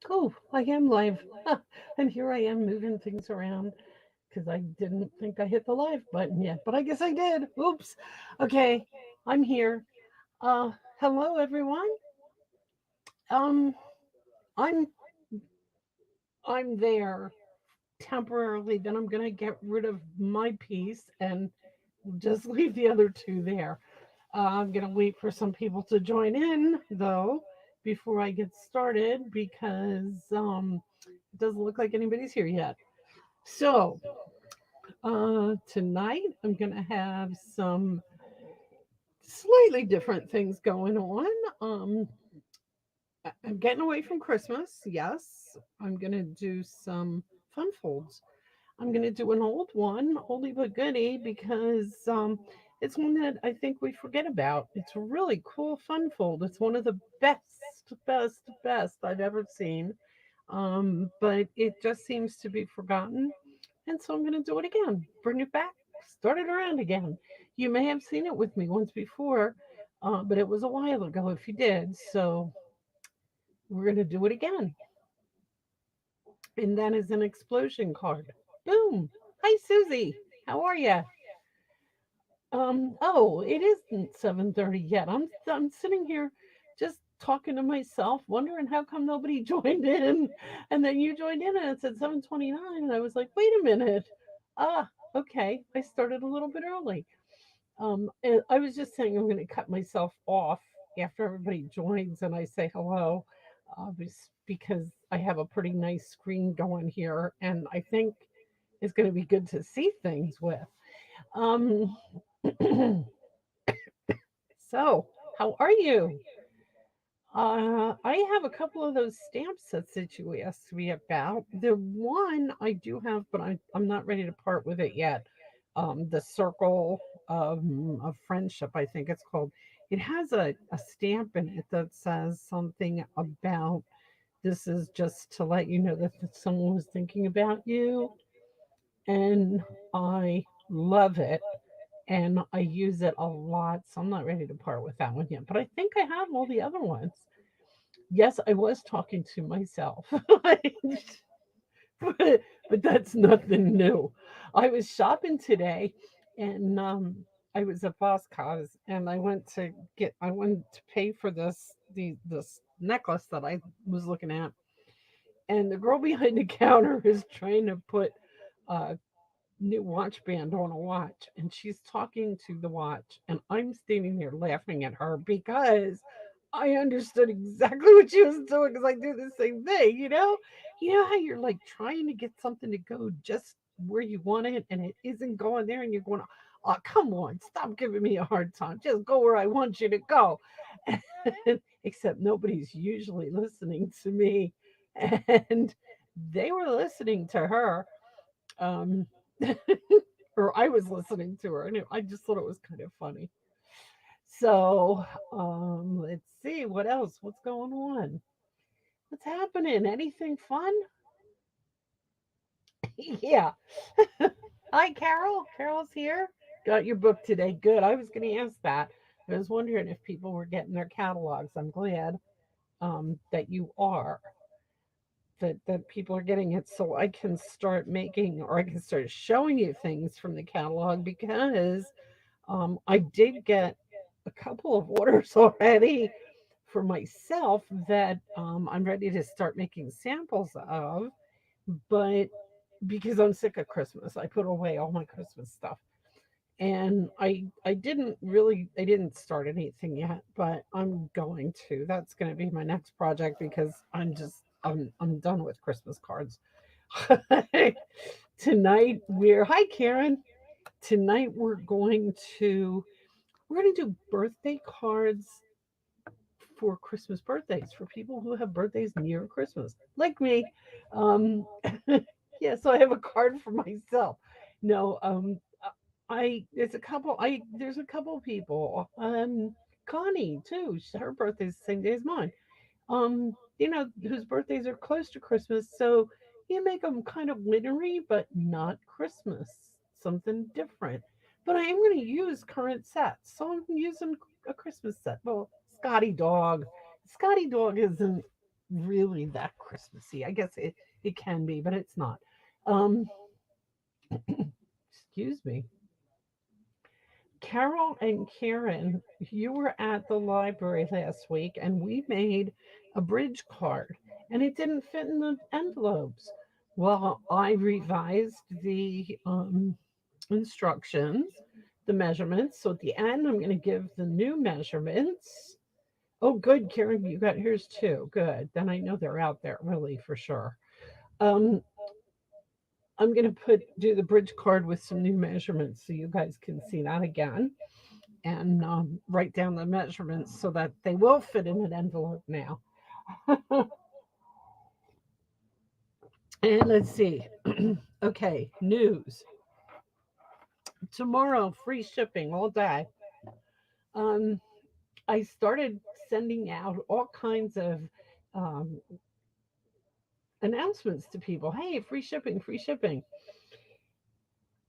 Oh, I am live. And here I am moving things around because I didn't think I hit the live button yet, but I guess I did. Oops. Okay, I'm here. Hello everyone. Um, I'm I'm there temporarily. Then I'm gonna get rid of my piece and just leave the other two there. I'm gonna wait for some people to join in though before I get started because it doesn't look like anybody's here yet. So tonight I'm gonna have some slightly different things going on. I'm getting away from Christmas. Yes, I'm gonna do some fun folds. I'm gonna do an old one, oldie but goodie, because it's one that I think we forget about. It's a really cool fun fold. It's one of the best I've ever seen. But it just seems to be forgotten, and so I'm gonna do it again. Bring it back, start it around again. You may have seen it with me once before, but it was a while ago if you did. So we're gonna do it again. And that is an explosion card. Boom. Hi, Susie. How are you? Oh, it isn't 7:30 yet. I'm sitting here just talking to myself, wondering how come nobody joined in. And then you joined in and it said 7:29 and I was like, "Wait a minute." Ah, okay. I started a little bit early. And I was just saying I'm going to cut myself off after everybody joins and I say hello, because I have a pretty nice screen going here, and I think it's going to be good to see things with. Um, so, how are you? I have a couple of those stamp sets that you asked me about. The one I do have, but I'm not ready to part with it yet. The Circle of Friendship, I think it's called. It has a stamp in it that says something about this is just to let you know that someone was thinking about you. And I love it. And I use it a lot. So I'm not ready to part with that one yet. But I think I have all the other ones. Yes, I was talking to myself, but that's nothing new. I was shopping today, and I was at Boscov's, and I went to pay for this necklace that I was looking at, and the girl behind the counter is trying to put a new watch band on a watch, and she's talking to the watch, and I'm standing there laughing at her because I understood exactly what she was doing because I do the same thing, you know? You know how you're like trying to get something to go just where you want it and it isn't going there, and you're going, "Oh, come on, stop giving me a hard time. Just go where I want you to go." Except nobody's usually listening to me. And they were listening to her. Um, or I was listening to her, and I just thought it was kind of funny. So, let's see what else. What's going on? What's happening? Anything fun? Yeah. Hi, Carol. Carol's here. Got your book today. Good. I was going to ask that. I was wondering if people were getting their catalogs. I'm glad that you are. That people are getting it, so I can start making, or I can start showing you things from the catalog, because I did get a couple of orders already for myself that I'm ready to start making samples of. But because I'm sick of Christmas, I put away all my Christmas stuff. And I didn't start anything yet, but I'm going to. That's going to be my next project because I'm done with Christmas cards. Tonight we're Hi Karen. Tonight we're going to do birthday cards for Christmas birthdays for people who have birthdays near Christmas, like me. Um, yeah, so I have a card for myself. No, I there's a couple of people. Connie too. Her birthday's the same day as mine. Whose birthdays are close to Christmas, so you make them kind of wintry, but not Christmas. Something different. But I am going to use current sets, so I'm using a Christmas set. Well, Scottie Dog. Scottie Dog isn't really that Christmassy. I guess it can be, but it's not. Um, excuse me. Carol and Karen, you were at the library last week and we made a bridge card and it didn't fit in the envelopes. Well, I revised the instructions, the measurements. So at the end, I'm going to give the new measurements. Oh, good, Karen, you got yours too. Good. Then I know they're out there really for sure. Um, I'm going to do the bridge card with some new measurements so you guys can see that again and write down the measurements so that they will fit in an envelope now. And let's see. Okay, news. Tomorrow, free shipping all day. Um, I started sending out all kinds of um, announcements to people. Hey, free shipping, free shipping.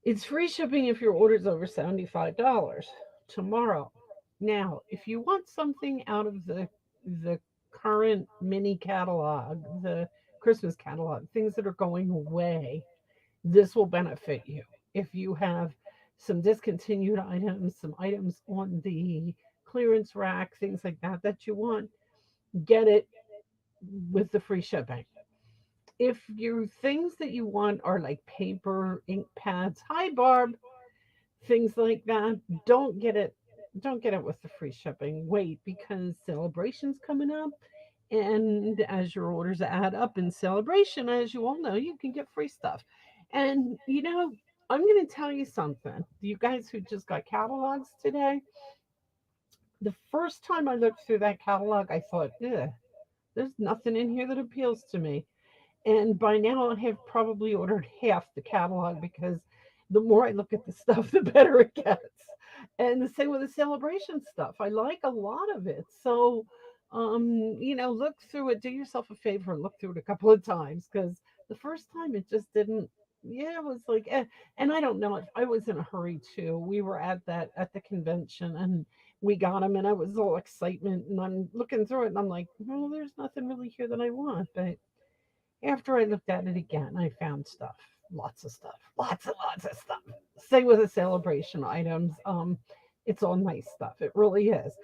It's free shipping if your order's over $75 tomorrow. Now, if you want something out of the current mini catalog, the Christmas catalog, things that are going away, this will benefit you. If you have some discontinued items, some items on the clearance rack, things like that that you want, get it with the free shipping. If your things that you want are like paper, ink pads, hi Barb, things like that, don't get it. Don't get it with the free shipping. Wait, because celebration's coming up, and as your orders add up in celebration, as you all know, you can get free stuff. And I'm going to tell you something. You guys who just got catalogs today, the first time I looked through that catalog, I thought, ugh, there's nothing in here that appeals to me. And by now, I have probably ordered half the catalog because the more I look at the stuff, the better it gets. And the same with the celebration stuff. I like a lot of it. So, look through it. Do yourself a favor and look through it a couple of times because the first time it just didn't. Yeah, it was like, and I don't know if I was in a hurry too. We were at the convention and we got them, and I was all excitement, and I'm looking through it, and I'm like, well, there's nothing really here that I want, but after I looked at it again, I found stuff, lots of stuff, lots and lots of stuff. Same with the celebration items. It's all nice stuff. It really is.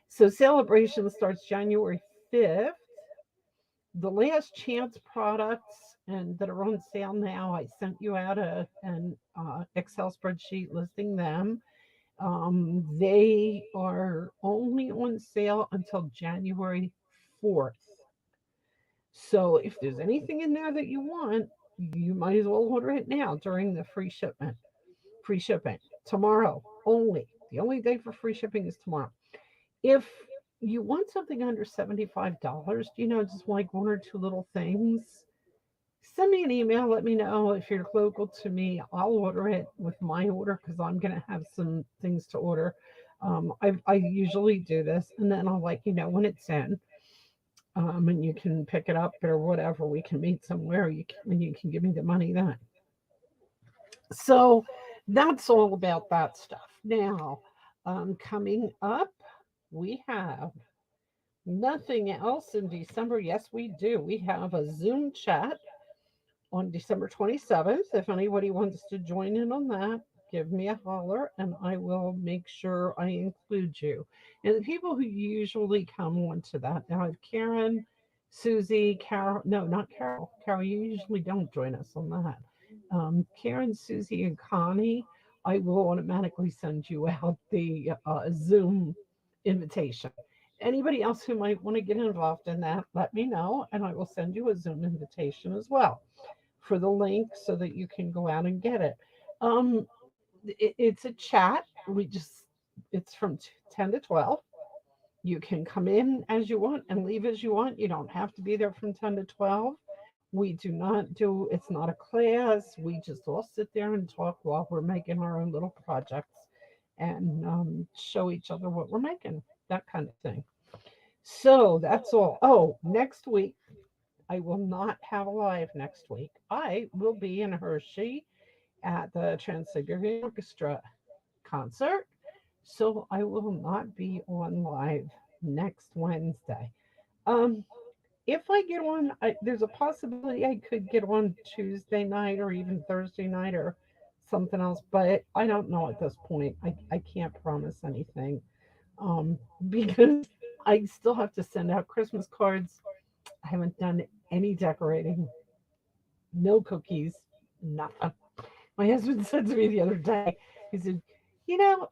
So celebration starts January 5th. The last chance products and that are on sale now, I sent you out an Excel spreadsheet listing them. They are only on sale until January 4th. So if there's anything in there that you want, you might as well order it now during the free shipment. Free shipping tomorrow only. The only day for free shipping is tomorrow. If you want something under $75, just like one or two little things, send me an email. Let me know if you're local to me. I'll order it with my order because I'm going to have some things to order. I usually do this, and then I'll let you know when it's in, and you can pick it up or whatever. We can meet somewhere. And you can give me the money then. So that's all about that stuff. Now, coming up, we have nothing else in December. Yes, we do. We have a Zoom chat on December 27th. If anybody wants to join in on that, give me a holler and I will make sure I include you. And the people who usually come on to that, now I have Karen, Susie, Carol, no, not Carol. Carol, you usually don't join us on that. Karen, Susie, and Connie, I will automatically send you out the Zoom invitation. Anybody else who might want to get involved in that, let me know, and I will send you a Zoom invitation as well for the link so that you can go out and get it. Um, it's a chat. It's from 10 to 12. You can come in as you want and leave as you want. You don't have to be there from 10 to 12. It's not a class. We just all sit there and talk while we're making our own little projects and show each other what we're making, that kind of thing. So that's all. Oh, next week, I will not have a live next week. I will be in Hershey at the Trans Siberian Orchestra concert. So I will not be on live next Wednesday. Um, if I get on, there's a possibility I could get on Tuesday night or even Thursday night or something else, but I don't know at this point. I can't promise anything because I still have to send out Christmas cards. I haven't done any decorating, no cookies, nothing. My husband said to me the other day, he said,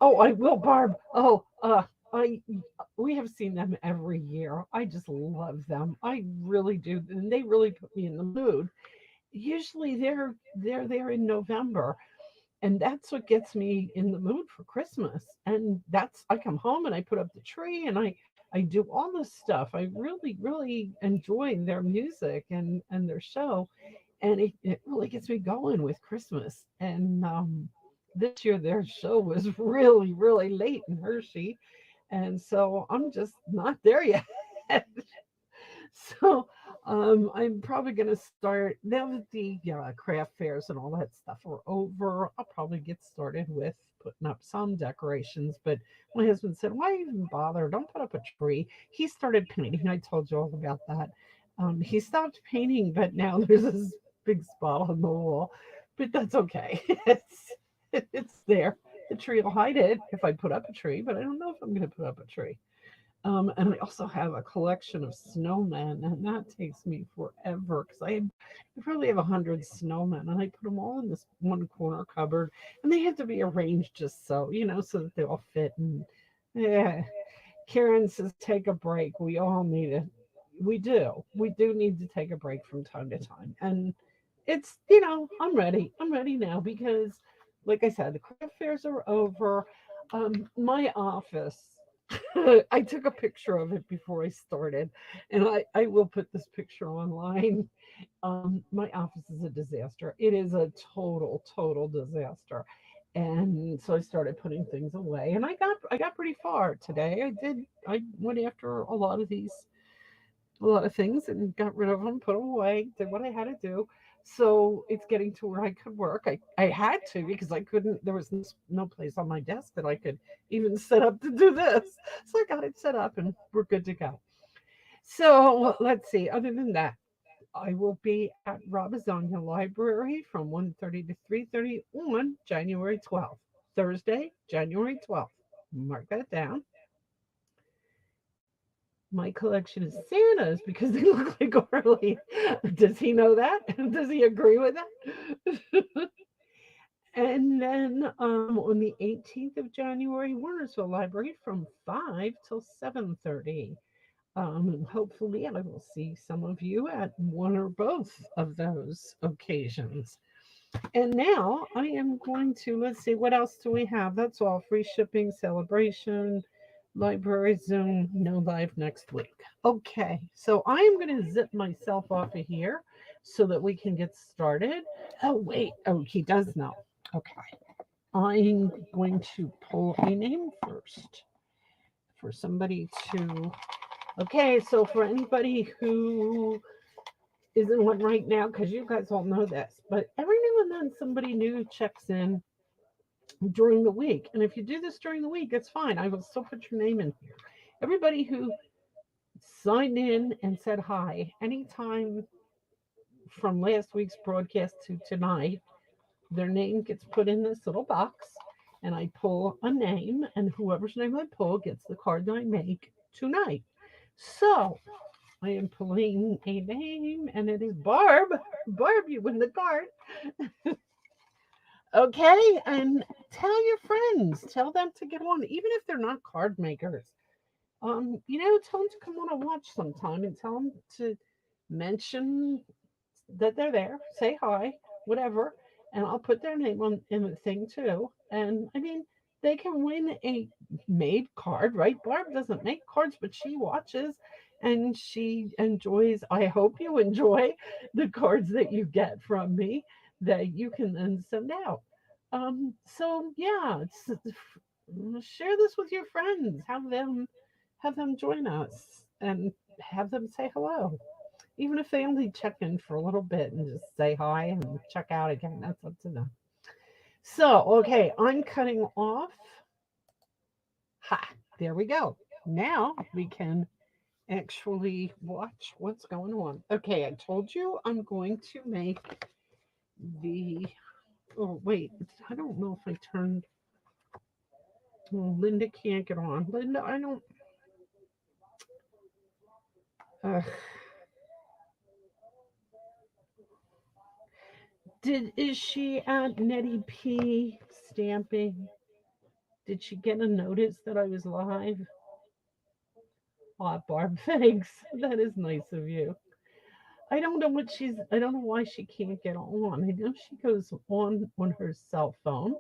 oh, I will, Barb. Oh, I we have seen them every year. I just love them. I really do, and they really put me in the mood. Usually they're there in November, and that's what gets me in the mood for Christmas. And that's I come home and I put up the tree and I do all this stuff. I really enjoy their music and their show, and it really gets me going with Christmas. And this year their show was really late in Hershey, and so I'm just not there yet. So I'm probably going to start now that the craft fairs and all that stuff are over. I'll probably get started with putting up some decorations. But my husband said, "Why even bother? Don't put up a tree." He started painting. I told you all about that. He stopped painting, but now there's this big spot on the wall. But that's okay. It's there. The tree will hide it if I put up a tree, but I don't know if I'm going to put up a tree. And I also have a collection of snowmen, and that takes me forever because I probably have 100 snowmen, and I put them all in this one corner cupboard, and they have to be arranged just so so that they all fit. And yeah, Karen says take a break. We all need it. We do. We do need to take a break from time to time, and it's I'm ready. I'm ready now because, like I said, the craft fairs are over. My office. I took a picture of it before I started, and I will put this picture online. My office is a disaster. It is a total disaster. And so I started putting things away, and I got pretty far today. I went after a lot of things and got rid of them, put them away, did what I had to do. So it's getting to where I could work. I had to because I couldn't. There was no place on my desk that I could even set up to do this. So I got it set up, and we're good to go. So let's see. Other than that, I will be at Robizonia Library from 1:30 to 3:30 on January 12th, Thursday, January 12th. Mark that down. My collection is Santa's because they look like Orly. Does he know that? Does he agree with that? And then on the 18th of January, Warnersville Library from 5 till 7:30. Hopefully, I will see some of you at one or both of those occasions. And now I am going to, let's see, what else do we have? That's all. Free shipping, celebration, library, Zoom, no live next week. Okay, so I am going to zip myself off of here so that we can get started. Oh, wait. Oh, he does know. Okay. I'm going to pull a name first for somebody to. Okay, so for anybody who isn't one right now, because you guys all know this, but every now and then somebody new checks in during the week. And if you do this during the week, it's fine. I will still put your name in here. Everybody who signed in and said hi anytime from last week's broadcast to tonight, their name gets put in this little box, and I pull a name, and whoever's name I pull gets the card that I make tonight. So I am pulling a name, and it is Barb. Barb, you win the card. Okay, and tell your friends, tell them to get on, even if they're not card makers. Tell them to come on and watch sometime, and tell them to mention that they're there, say hi, whatever, and I'll put their name on in the thing too. And I mean, they can win a made card, right? Barb doesn't make cards, but she watches and she enjoys. I hope you enjoy the cards that you get from me that you can then send out. So yeah, share this with your friends. Have them join us and have them say hello, even if they only check in for a little bit and just say hi and check out again. That's up to them. So, okay, I'm cutting off. Ha, there we go. now we can actually watch what's going on. Okay, I told you I'm going to make the. Oh, wait. I don't know if I turned. Oh, Linda can't get on. Linda, I don't. Uh, is she at Nettie P stamping? Did she get a notice that I was live? Oh, Barb, thanks. That is nice of you. I don't know what she's. I don't know why she can't get on. I know she goes on her cell phone.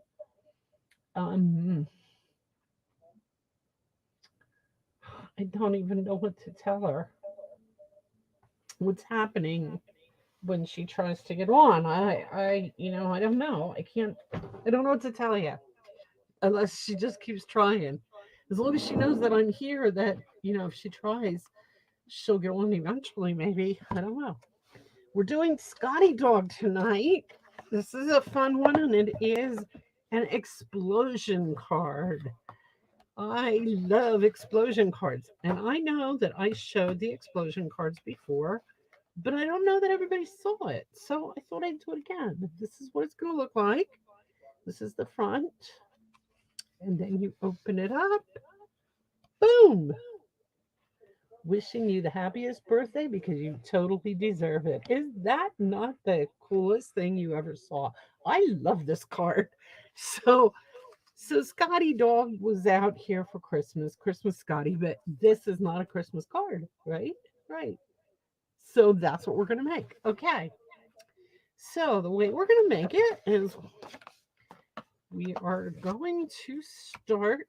Um, I don't even know what to tell her. What's happening when she tries to get on? I don't know. I can't. I don't know what to tell you unless she just keeps trying. As long as she knows that I'm here, that if she tries, she'll get on eventually. Maybe I don't know. We're doing Scottie Dog tonight. This is a fun one, and it is an explosion card. I love explosion cards, and I know that I showed the explosion cards before, but I don't know that everybody saw it. So I thought I'd do it again. This is what it's going to look like. This is the front, and then you open it up. Boom! Wishing you the happiest birthday because you totally deserve it. Is that not the coolest thing you ever saw? I love this card. So Scotty Dog was out here for Christmas Scotty, but this is not a Christmas card, right? Right. So that's what we're gonna make. Okay. So the way we're gonna make it is we are going to start.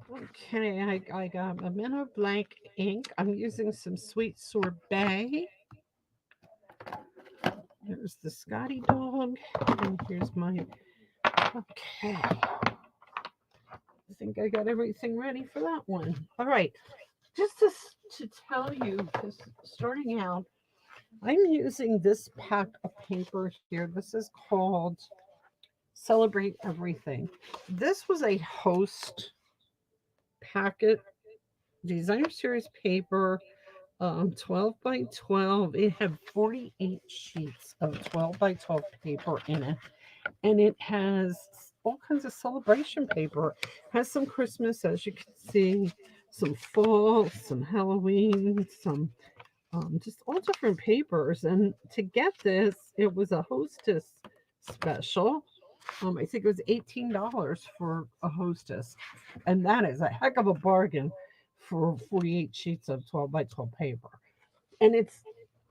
Okay, I got a minute blank ink. I'm using some sweet sorbet. There's the Scotty Dog, and here's my. Okay, I think I got everything ready for that one. All right, just to tell you, because starting out, I'm using this pack of paper here. This is called Celebrate Everything. This was a host packet designer series paper, 12 by 12. It had 48 sheets of 12 by 12 paper in it, and it has all kinds of celebration paper. It has some Christmas, as you can see, some fall, some Halloween, some just all different papers. And to get this, it was a hostess special. I think it was $18 for a hostess, and that is a heck of a bargain for 48 sheets of 12 by 12 paper. And it's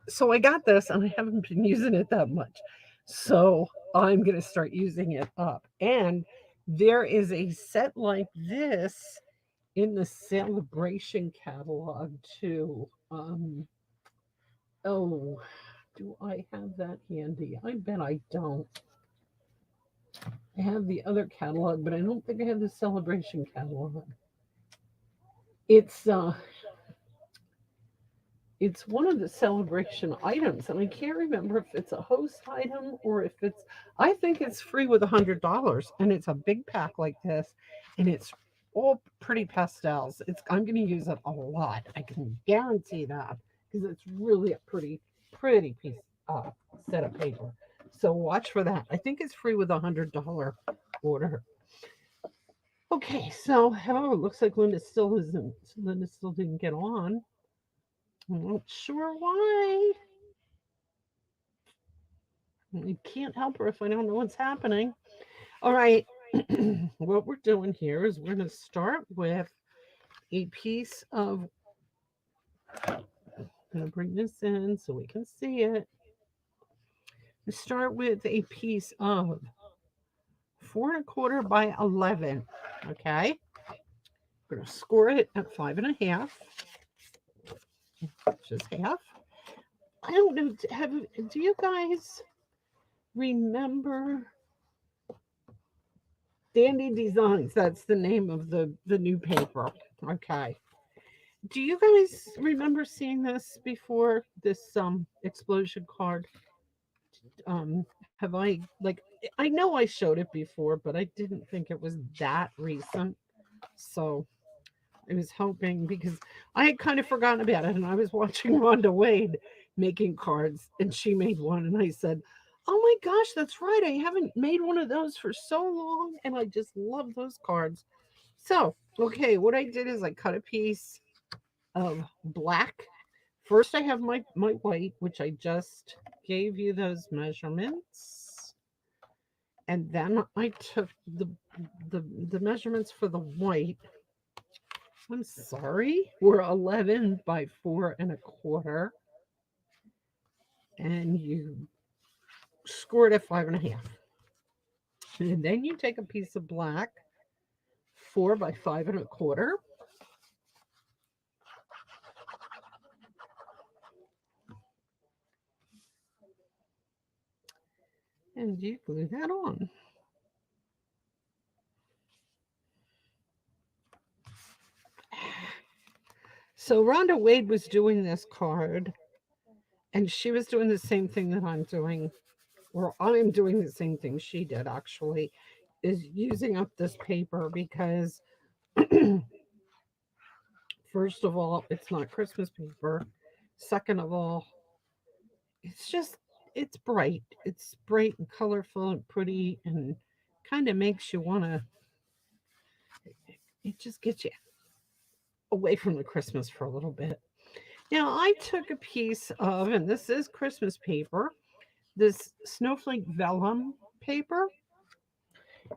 so I got this, and I haven't been using it that much. So I'm going to start using it up. And there is a set like this in the celebration catalog too. Oh, do I have that handy? I bet I don't. I have the other catalog, but I don't think I have the celebration catalog. It's uh it's one of the celebration items, and I can't remember if it's a host item or if it's. I think it's free with $100, and it's a big pack like this, and it's all pretty pastels. I'm going to use it a lot. I can guarantee that because it's really a pretty piece set of paper. So watch for that. I think it's free with $100 order. Okay, so oh, it looks like Linda still isn't. Linda still didn't get on. I'm not sure why. I can't help her if I don't know what's happening. All right. What we're doing here is we're going to start with a piece of. I'm going to bring this in so we can see it. We start with a piece of 4 1/4 by 11. Okay. We're going to score it at 5 1/2, just half. I don't know. Do you guys remember Dandy Designs? That's the name of the new paper. Okay. Do you guys remember seeing this before? This explosion card. Have I, like, I know I showed it before, but I didn't think it was that recent. So I was hoping because I had kind of forgotten about it and I was watching Rhonda Wade making cards and she made one and I said, "Oh my gosh, that's right. I haven't made one of those for so long and I just love those cards." So, okay, what I did is I cut a piece of black. First I have my white, which I just gave you those measurements. And then I took the measurements for the white. I'm sorry, were 11 by 4 1/4, and you score it at 5 1/2. And then you take a piece of black, 4 by 5 1/4, and you glue that on. So Rhonda Wade was doing this card, and she was doing the same thing that I'm doing, or I'm doing the same thing she did actually, is using up this paper because first of all, it's not Christmas paper. Second of all, it's just it's bright and colorful and pretty and kind of makes you want to, it just gets you away from the Christmas for a little bit. Now I took a piece of, and this is Christmas paper, this snowflake vellum paper,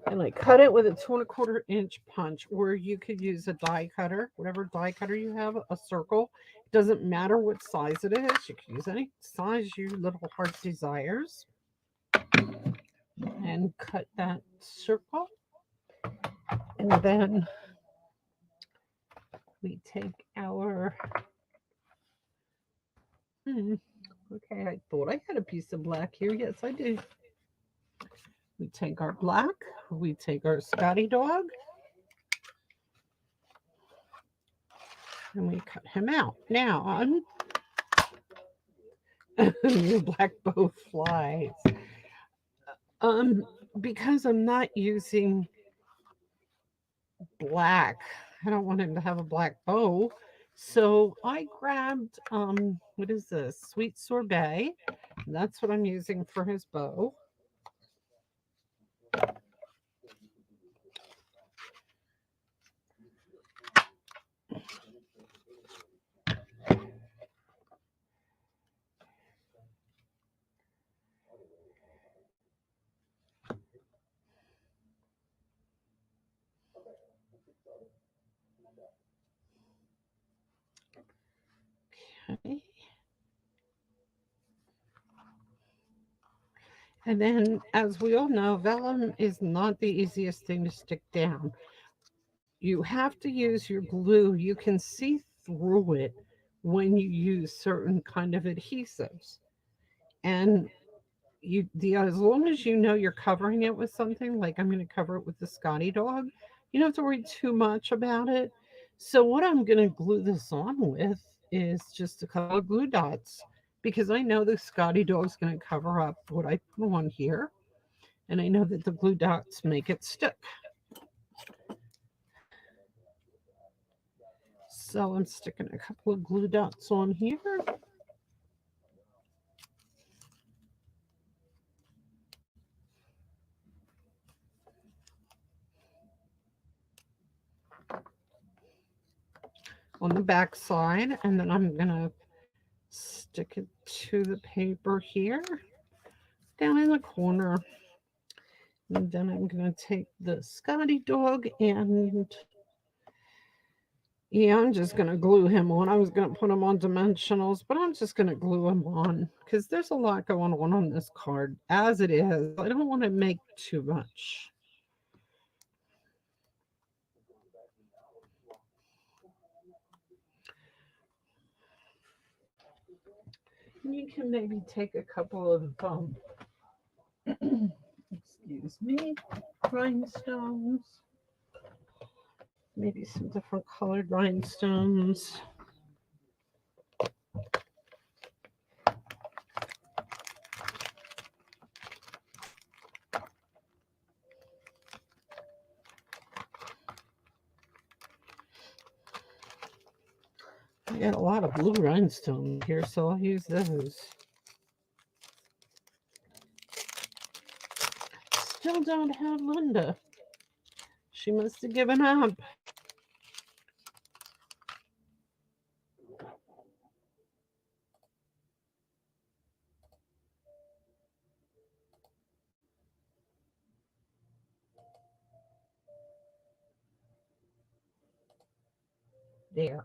and I cut it with a 2 1/4 inch punch, or you could use a die cutter, whatever die cutter you have, a circle. It doesn't matter what size it is. You can use any size your little heart desires, and cut that circle. And then we take our, hmm, okay, I thought I had a piece of black here. Yes, I do. We take our black, we take our Scottie Dog, and we cut him out. Now, on the black bow flies. Um, because I'm not using black, I don't want him to have a black bow. So I grabbed, what is this? Sweet sorbet. That's what I'm using for his bow. Okay. And then, as we all know, vellum is not the easiest thing to stick down. You have to use your glue. You can see through it when you use certain kind of adhesives. And as long as you know you're covering it with something, like I'm going to cover it with the Scottie Dog, you don't have to worry too much about it. So what I'm going to glue this on with is just a couple of glue dots, because I know the Scottie Dog's going to cover up what I put on here, and I know that the glue dots make it stick. So I'm sticking a couple of glue dots on here. On the back side, and then I'm going to stick it to the paper here down in the corner. And then I'm going to take the Scottie Dog and, yeah, I'm just going to glue him on. I was going to put him on dimensionals, but I'm just going to glue him on because there's a lot going on this card as it is. I don't want to make too much. You can maybe take a couple of, excuse me, rhinestones, maybe some different colored rhinestones. I got a lot of blue rhinestones here, so I'll use those. Still don't have Linda. She must have given up. There.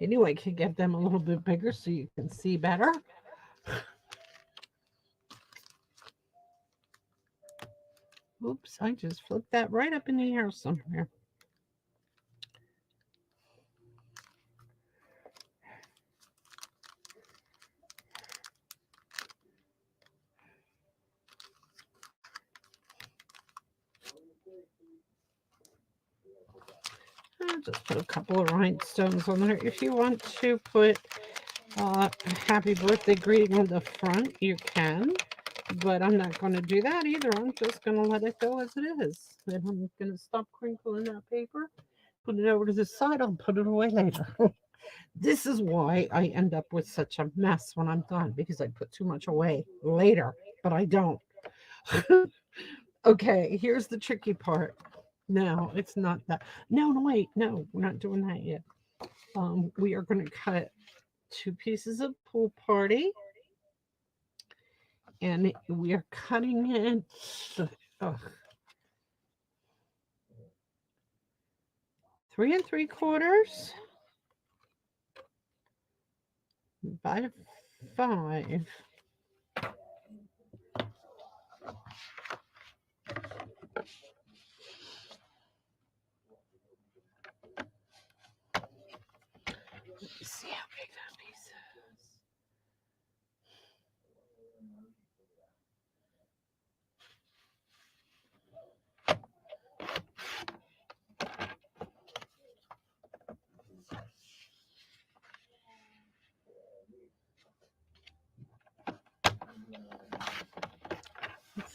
Anyway, I can get them a little bit bigger so you can see better. Oops, I just flipped that right up in the air somewhere. I'll just put a couple of rhinestones on there. If you want to put happy birthday greeting on the front, you can. But I'm not going to do that either. I'm just going to let it go as it is. And I'm going to stop crinkling that paper, put it over to the side. I'll put it away later. This is why I end up with such a mess when I'm done, because I put too much away later, but I don't. Okay, here's the tricky part. No, it's not that. No, no, wait. No, we're not doing that yet. We are going to cut 2 pieces of pool party, and we are cutting it uh, 3 3/4 by 5. Let me see how big that piece is.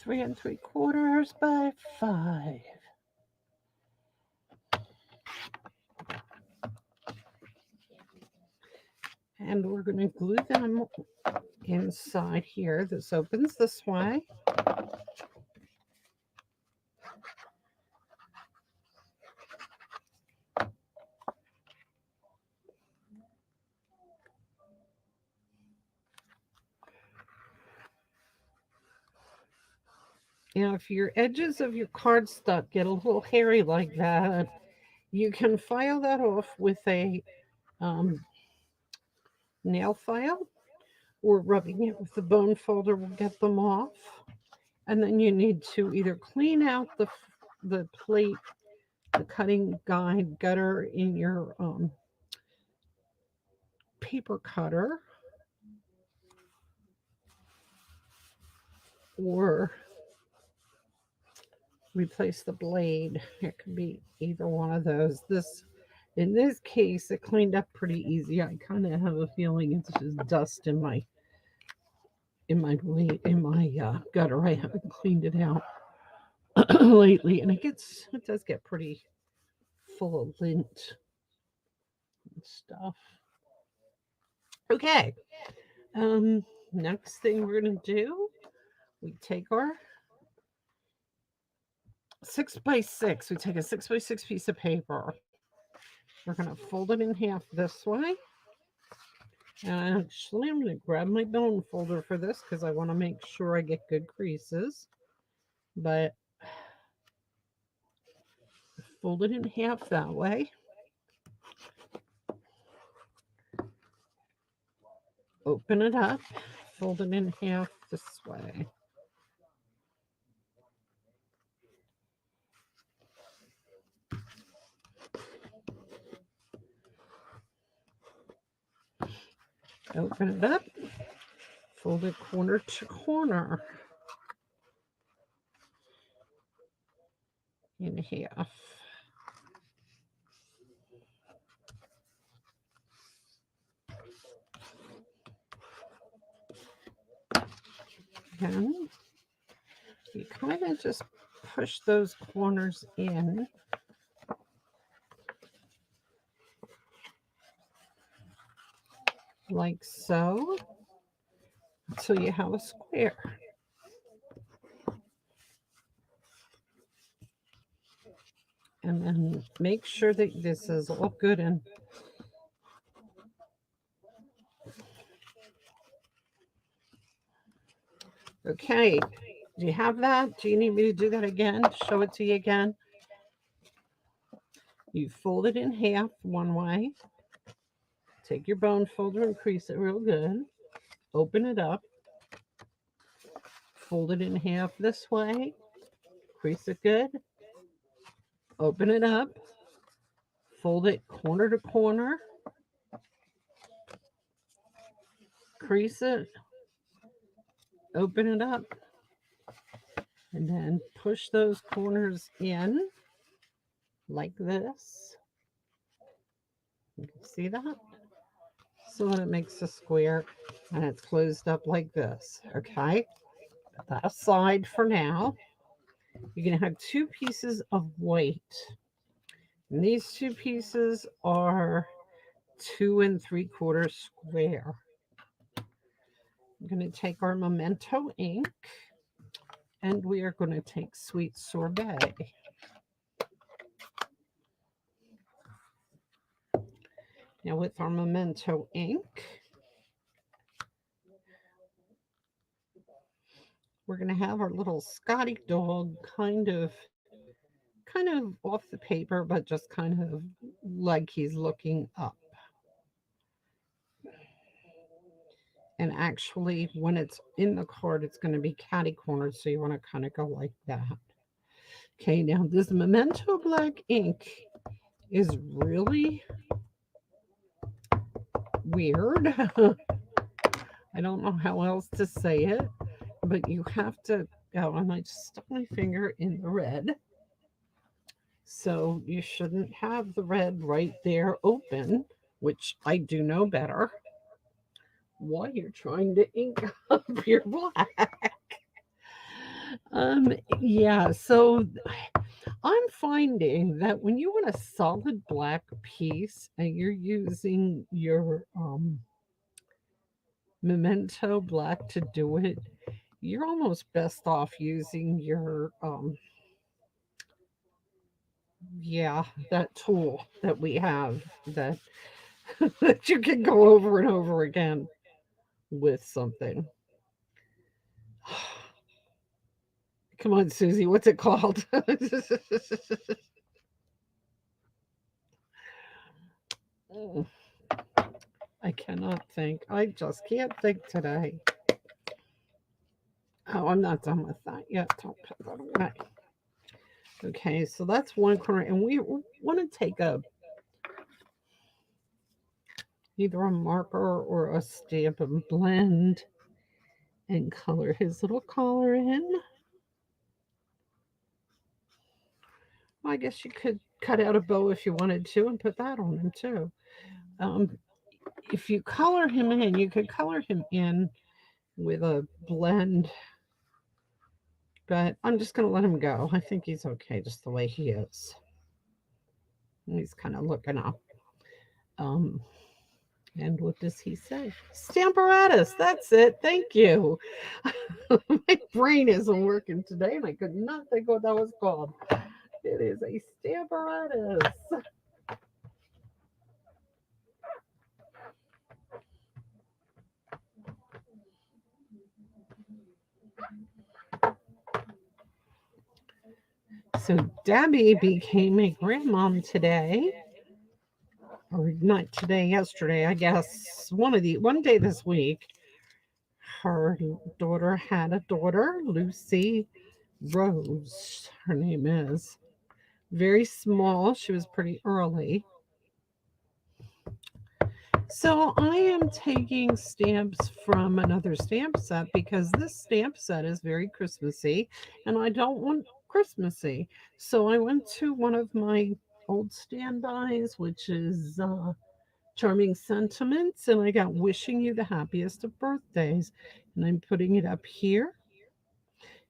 3 3/4 by 5. And we're going to glue them inside here. This opens this way. Now, if your edges of your cardstock get a little hairy like that, you can file that off with a um, nail file, or rubbing it with the bone folder will get them off. And then you need to either clean out the plate, the cutting guide gutter in your paper cutter, or replace the blade. It could be either one of those. In this case, it cleaned up pretty easy. I kind of have a feeling it's just dust in my gutter. I haven't cleaned it out lately, and it does get pretty full of lint and stuff. Okay. Next thing we're gonna do, we take our 6 by 6. We take a 6 by 6 piece of paper. We're gonna fold it in half this way. And actually, I'm gonna grab my bone folder for this because I want to make sure I get good creases. But fold it in half that way. Open it up, fold it in half this way. Open it up, fold it corner to corner in half. Then you kind of just push those corners in. like so, until you have a square. And then make sure that this is all good and okay. Do you have that? Do you need me to do that again? Show it to you again. You fold it in half one way. Take your bone folder and crease it real good. Open it up. Fold it in half this way. Crease it good. Open it up. Fold it corner to corner. Crease it. Open it up. And then push those corners in like this. You can see that? So that it makes a square and it's closed up like this. Okay? Put that aside for now. You're going to have two pieces of white. And these two pieces are 2 3/4 square. I'm going to take our Memento ink and we are going to take Sweet Sorbet. Now with our Memento ink, we're going to have our little Scottie Dog kind of off the paper, but just kind of like he's looking up. And actually, when it's in the card, it's going to be catty cornered, so you want to kind of go like that. Okay, now this Memento black ink is really weird. I don't know how else to say it, but you have to. Oh, and I just stuck my finger in the red. So you shouldn't have the red right there open, which I do know better. While you're trying to ink up your black. Um, yeah, so I'm finding that when you want a solid black piece and you're using your Memento black to do it, you're almost best off using your yeah, that tool that we have that that you can go over and over again with something. Come on, Susie, what's it called? Mm, I cannot think. I just can't think today. Oh, I'm not done with that yet. Don't put that away. Okay, so that's one corner, and we want to take a either a marker or a stamp and blend and color his little collar in. Well, I guess you could cut out a bow if you wanted to and put that on him too. Um, if you color him in, you could color him in with a blend, but I'm just going to let him go. I think he's okay just the way he is. He's kind of looking up. Um, and what does he say? Stamparatus. That's it. Thank you. My brain isn't working today, and I could not think what that was called. It is a stamparatus. So Debbie became a grandmom today, or not today, yesterday, I guess. One day this week, her daughter had a daughter, Lucy Rose. Her name is very small. She was pretty early. So I am taking stamps from another stamp set because this stamp set is very Christmassy and I don't want Christmassy. So I went to one of my old standbys, which is Charming Sentiments, and I got Wishing You the Happiest of Birthdays. And I'm putting it up here,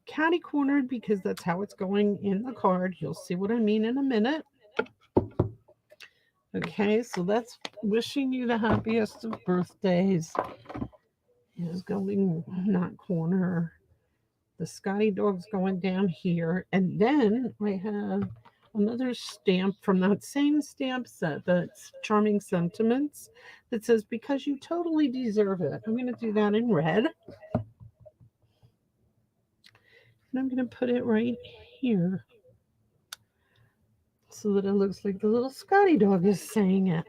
catty cornered because that's how it's going in the card. You'll see what I mean in a minute. Okay, so that's wishing you the happiest of birthdays. Is going in that corner. The Scottie Dog's going down here. And then I have another stamp from that same stamp set that's Charming Sentiments that says, because you totally deserve it. I'm going to do that in red. And I'm going to put it right here so that it looks like the little Scottie Dog is saying it.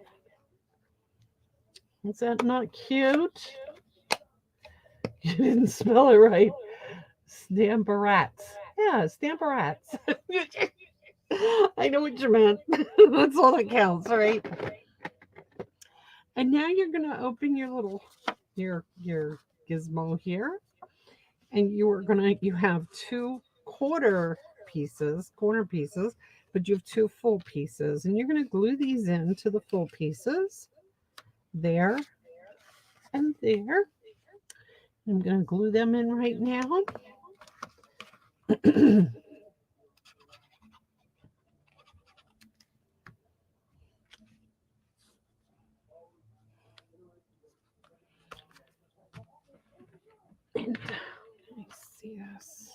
Is that not cute? You didn't spell it right. Stamperats. Yeah, Stamperats. I know what you meant. That's all that counts, right? And now you're gonna open your little your gizmo here, and you have two corner pieces, but you have two full pieces, and you're gonna glue these into the full pieces there and there. I'm gonna glue them in right now. And let me see this.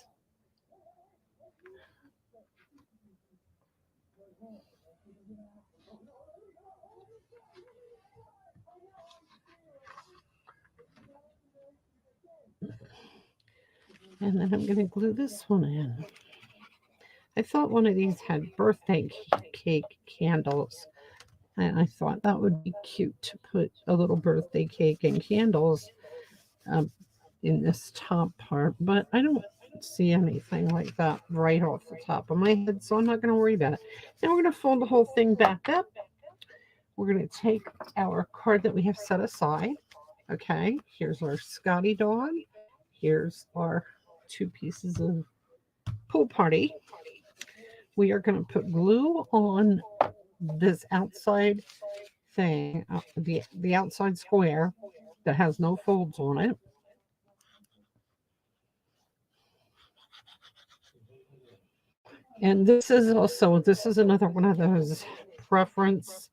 And then I'm going to glue this one in. I thought one of these had birthday cake candles. And I thought that would be cute to put a little birthday cake and candles um, in this top part. But I don't see anything like that right off the top of my head, so I'm not going to worry about it. Now we're going to fold the whole thing back up. We're going to take our card that we have set aside. Okay, here's our Scottie Dog. Here's our two pieces of pool party. We are going to put glue on this outside thing, the outside square that has no folds on it. And this is another one of those preference,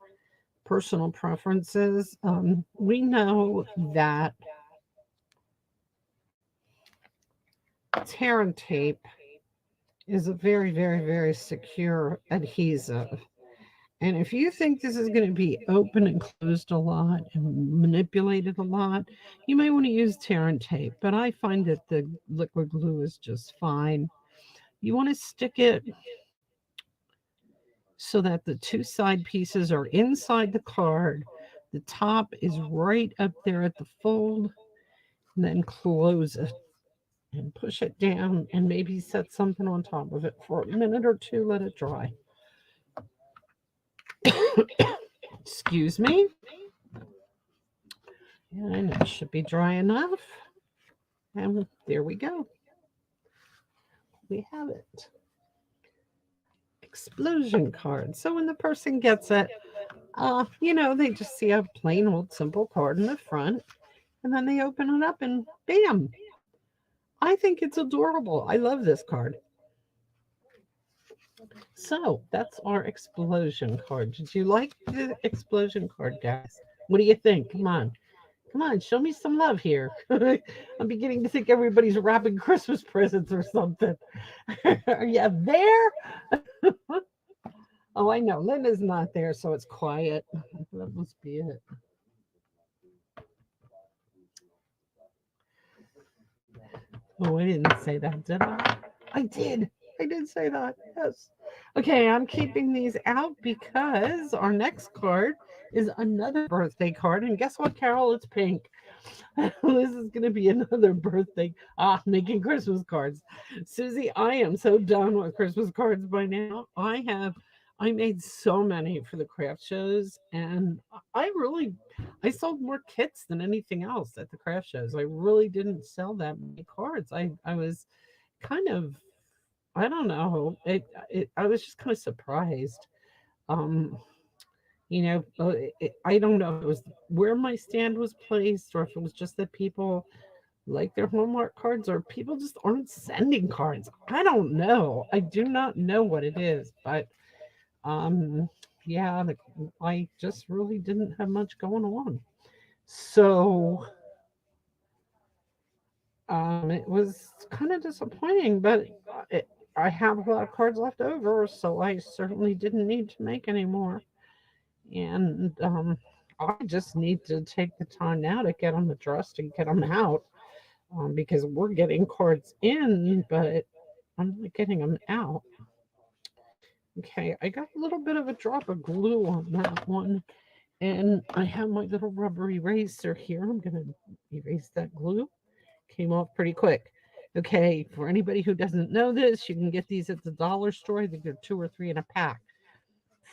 personal preferences. We know that tear and tape is a very, very, very secure adhesive. And if you think this is going to be open and closed a lot and manipulated a lot, you might want to use tear and tape. But I find that the liquid glue is just fine. You want to stick it so that the two side pieces are inside the card. The top is right up there at the fold. And then close it and push it down and maybe set something on top of it for a minute or two. Let it dry. Excuse me. And it should be dry enough. And there we go. We have it. Explosion card. So when the person gets it, they just see a plain old simple card in the front, and then they open it up and bam. I think it's adorable. I love this card. So that's our explosion card. Did you like the explosion card, guys? What do you think? Come on. Come on, show me some love here. I'm beginning to think everybody's wrapping Christmas presents or something. Are you there? Oh, I know. Linda's not there, so it's quiet. That must be it. Oh, I didn't say that, did I? I did. I did say that. Yes. Okay, I'm keeping these out because our next card is another birthday card. And guess what, Carol? It's pink. This is going to be another birthday. Making Christmas cards. Susie, I am so done with Christmas cards by now. I made so many for the craft shows, and I sold more kits than anything else at the craft shows. I really didn't sell that many cards. I was kind of, I don't know, I was just kind of surprised. Um, I don't know if it was where my stand was placed or if it was just that people like their Hallmark cards or people just aren't sending cards. I don't know. I do not know what it is, but um yeah, I just really didn't have much going on. So it was kind of disappointing, but I have a lot of cards left over, so I certainly didn't need to make any more. And I just need to take the time now to get them addressed and get them out, because we're getting cards in, but I'm not getting them out. Okay, I got a little bit of a drop of glue on that one, and I have my little rubber eraser here. I'm going to erase that glue. Came off pretty quick. Okay, for anybody who doesn't know this, you can get these at the dollar store. I think they're 2 or 3 in a pack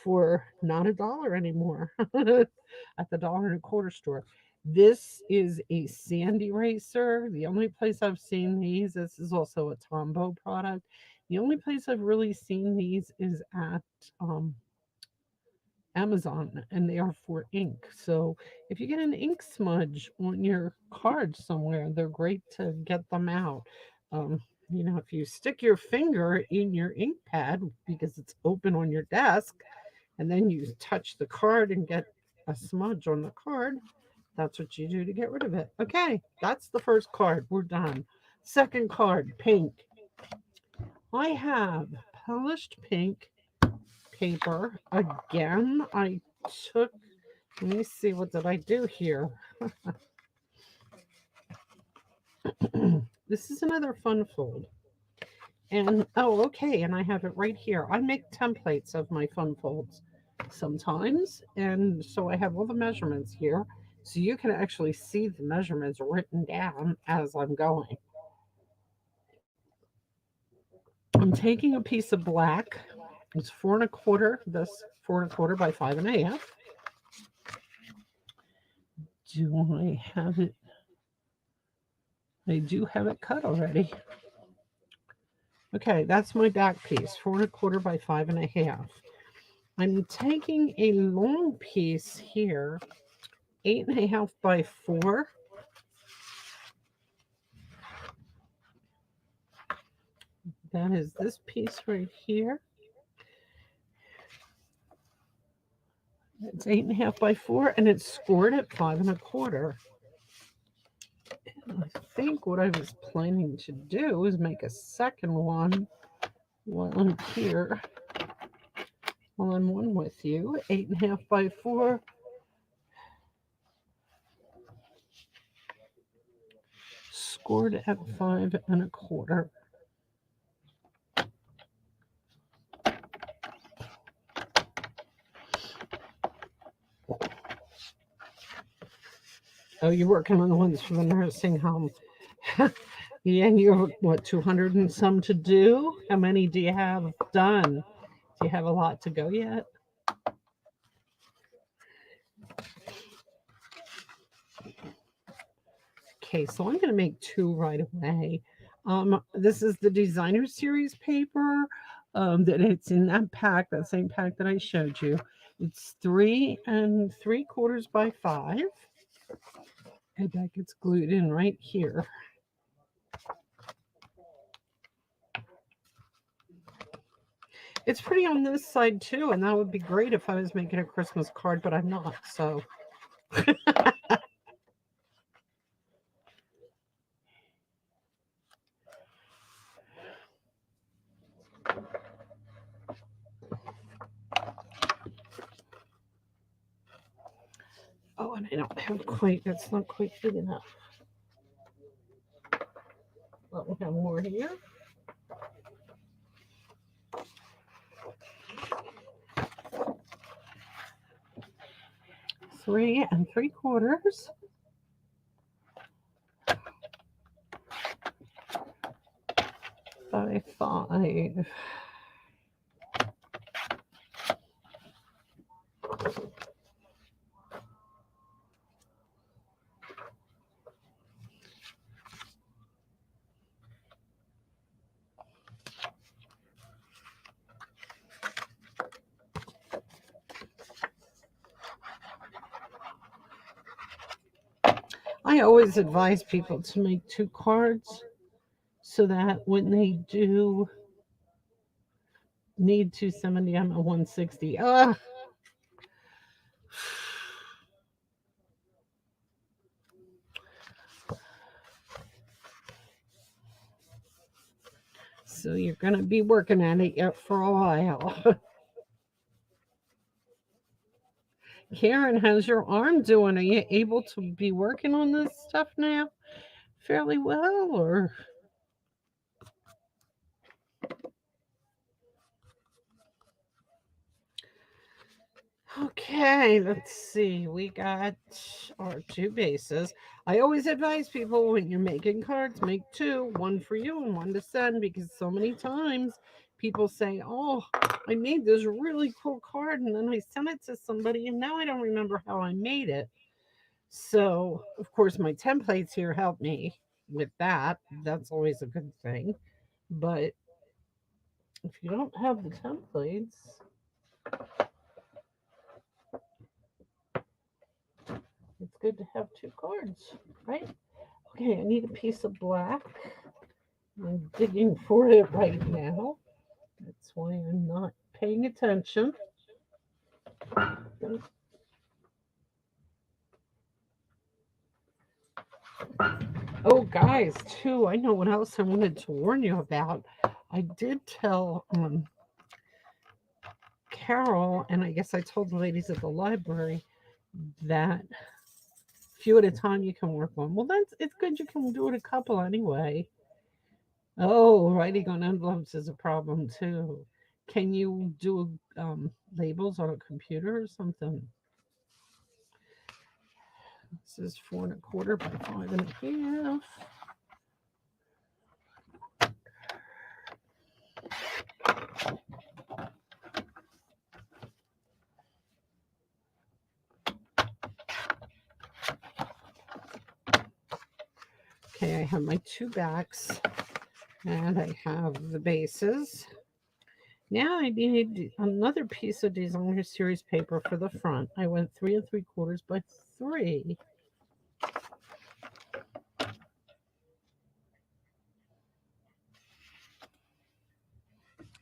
for not $1 anymore at the dollar-and-a-quarter store. This is a sand eraser. The only place I've seen these, this is also a Tombow product. The only place I've really seen these is at um, Amazon, and they are for ink. So if you get an ink smudge on your card somewhere, they're great to get them out. Um, if you stick your finger in your ink pad because it's open on your desk, and then you touch the card and get a smudge on the card, that's what you do to get rid of it. Okay, that's the first card. We're done. Second card, pink. I have polished pink paper. Again, I took, let me see, what did I do here? This is another fun fold. And oh, okay, and I have it right here. I make templates of my fun folds sometimes, and so I have all the measurements here. So you can actually see the measurements written down as I'm going. I'm taking a piece of black. It's 4 1/4. This 4 1/4 by 5 1/2. Do I have it? I do have it cut already. Okay, that's my back piece, 4 1/4 by 5 1/2. I'm taking a long piece here, 8 1/2 by 4. That is this piece right here. It's 8 1/2 by 4, and it's scored at 5 1/4. I think what I was planning to do is make a second one while I'm here, while I'm one with you. 8 1/2 by 4, scored at 5 1/4. Oh, you're working on the ones for the nursing home. Yeah, and you're what, 200 and some to do? How many do you have done? Do you have a lot to go yet? Okay, so I'm going to make two right away. This is the designer series paper. That it's in that pack, that same pack that I showed you. It's 3 3/4 by 5. And that gets glued in right here. It's pretty on this side too, and that would be great if I was making a Christmas card, but I'm not. So oh, and I don't have quite, that's not quite big enough. Let me have more here. 3 3/4 by 5. I always advise people to make two cards so that when they do need 270, I'm at 160. So you're going to be working at it yet for a while. Karen, how's your arm doing? Are you able to be working on this stuff now fairly well, or? Okay, let's see. We got our two bases. I always advise people when you're making cards, make two, one for you and one to send, because so many times people say, "Oh, I made this really cool card and then I sent it to somebody and now I don't remember how I made it." So, of course, my templates here help me with that. That's always a good thing. But if you don't have the templates, it's good to have two cards, right? Okay, I need a piece of black. I'm digging for it right now. That's why I'm not paying attention. Oh, guys, too, I know what else I wanted to warn you about. I did tell Carol, and I guess I told the ladies at the library that few at a time you can work on. Well, that's it's good you can do it a couple anyway. Oh, writing on envelopes is a problem too. Can you do labels on a computer or something? This is 4 1/4 by 5 1/2. Okay, I have my two backs and I have the bases. Now I need another piece of designer series paper for the front. I went 3 3/4 by 3.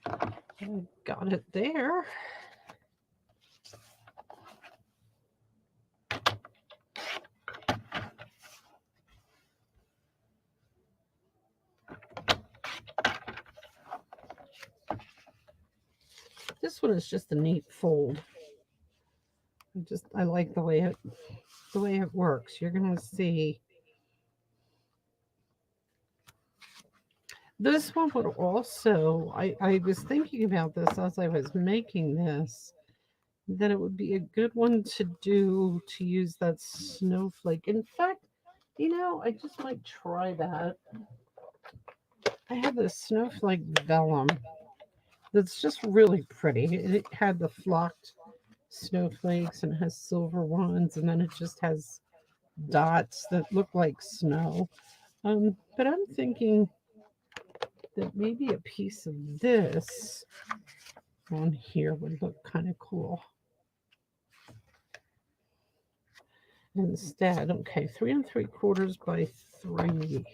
I got it there. This one is just a neat fold. I like the way it works. You're gonna see this one would also. I was thinking about this as I was making this, that it would be a good one to do to use that snowflake. In fact, I just might try that. I have this snowflake vellum that's just really pretty. It had the flocked snowflakes and has silver ones, and then it just has dots that look like snow. But I'm thinking that maybe a piece of this on here would look kind of cool instead. Okay, 3 3/4 by 3.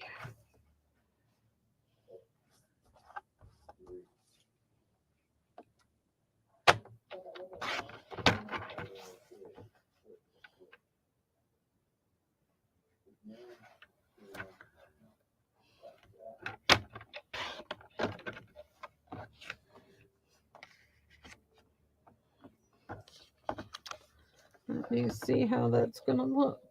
Let me see how that's going to look.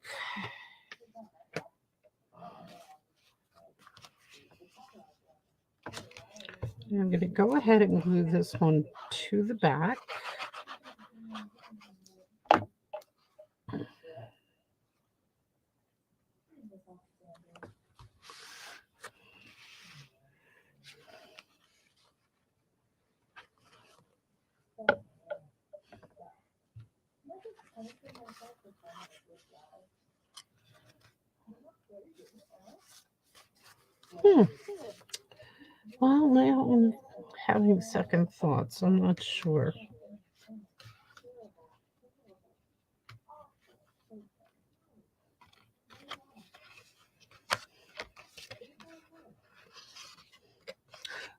I'm going to go ahead and glue this one to the back. Hmm. Well, now I'm having second thoughts. I'm not sure.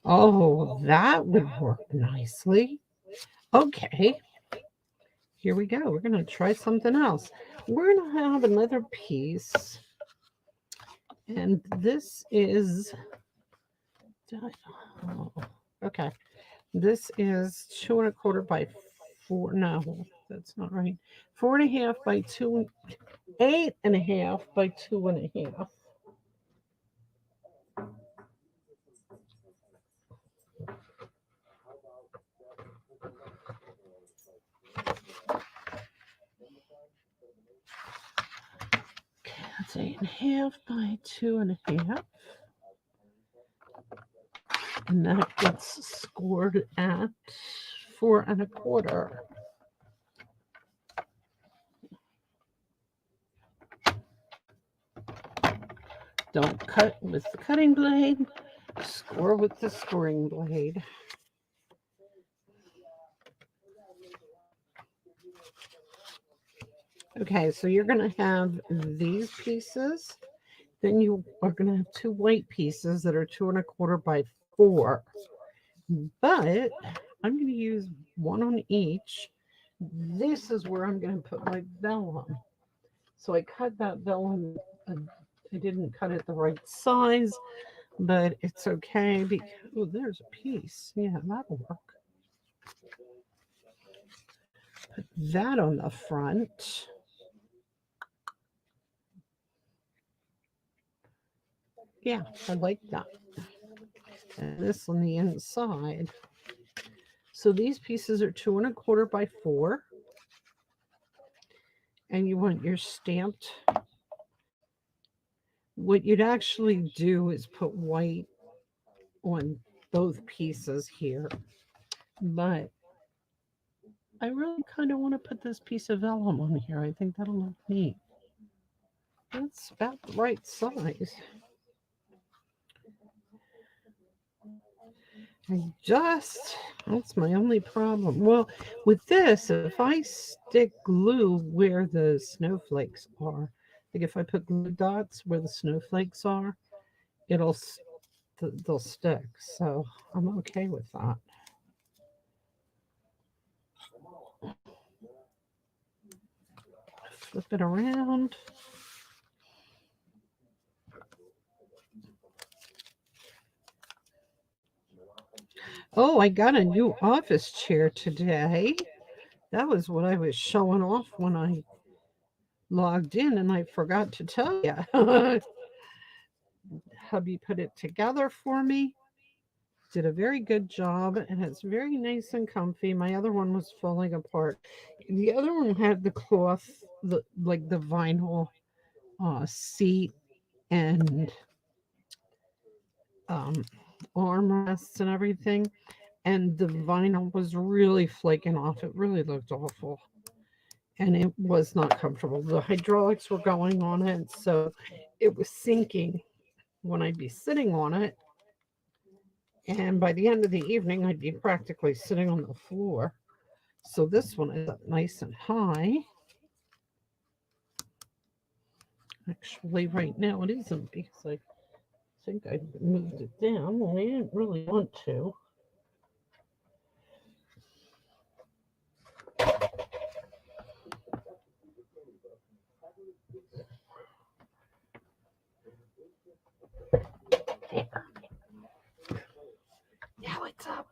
Oh, that would work nicely. Okay, here we go. We're going to try something else. We're going to have another piece, and this is Oh, okay. This is 2 1/4 by 4. No, that's not right. 4 1/2 by 2. 8 1/2 by 2 1/2. Okay, that's 8 1/2 by 2 1/2. And that gets scored at 4 1/4. Don't cut with the cutting blade, score with the scoring blade. Okay, so you're going to have these pieces. Then you are going to have 2 white pieces that are 2 1/4 by 4. But I'm going to use one on each. This is where I'm going to put my vellum. So I cut that vellum. I didn't cut it the right size, but it's okay because, oh, there's a piece. Yeah, that'll work. Put that on the front. Yeah, I like that. And this on the inside. So these pieces are 2 1/4 by 4. And you want your stamped. What you'd actually do is put white on both pieces here. But I really kind of want to put this piece of vellum on here. I think that'll look neat. That's about the right size. That's my only problem. Well, with this, if I stick glue where the snowflakes are, like if I put glue dots where the snowflakes are, they'll stick. So I'm okay with that. Flip it around. Oh, I got a new office chair today. That was what I was showing off when I logged in, and I forgot to tell you. Hubby put it together for me. Did a very good job, and it's very nice and comfy. My other one was falling apart. The other one had the cloth, like the vinyl seat and um, armrests and everything, and the vinyl was really flaking off. It really looked awful, and it was not comfortable. The hydraulics were going on it, so it was sinking when I'd be sitting on it. And by the end of the evening, I'd be practically sitting on the floor. So this one is up nice and high. Actually, right now it isn't because I think I moved it down and I didn't really want to. There. Now it's up.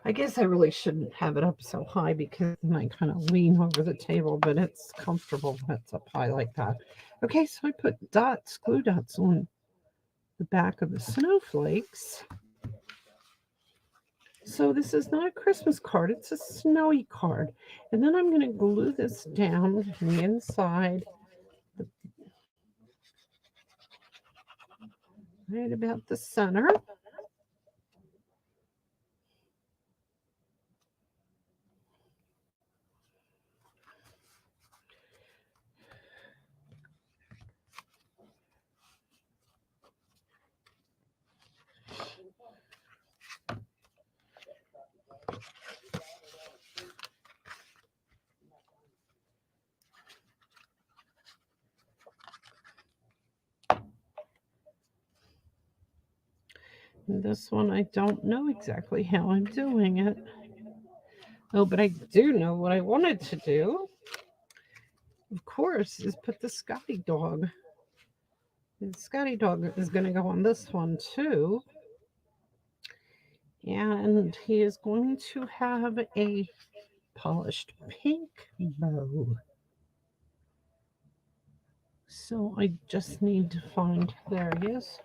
I guess I really shouldn't have it up so high because then I kind of lean over the table, but it's comfortable when it's up high like that. Okay, so I put dots, glue dots on the back of the snowflakes. So this is not a Christmas card, it's a snowy card. And then I'm going to glue this down on the inside, right about the center. And this one, I don't know exactly how I'm doing it. Oh, but I do know what I wanted to do. Of course, is put the Scottie Dog. And Scottie Dog is going to go on this one too. And he is going to have a polished pink bow. So I just need to find, there he is.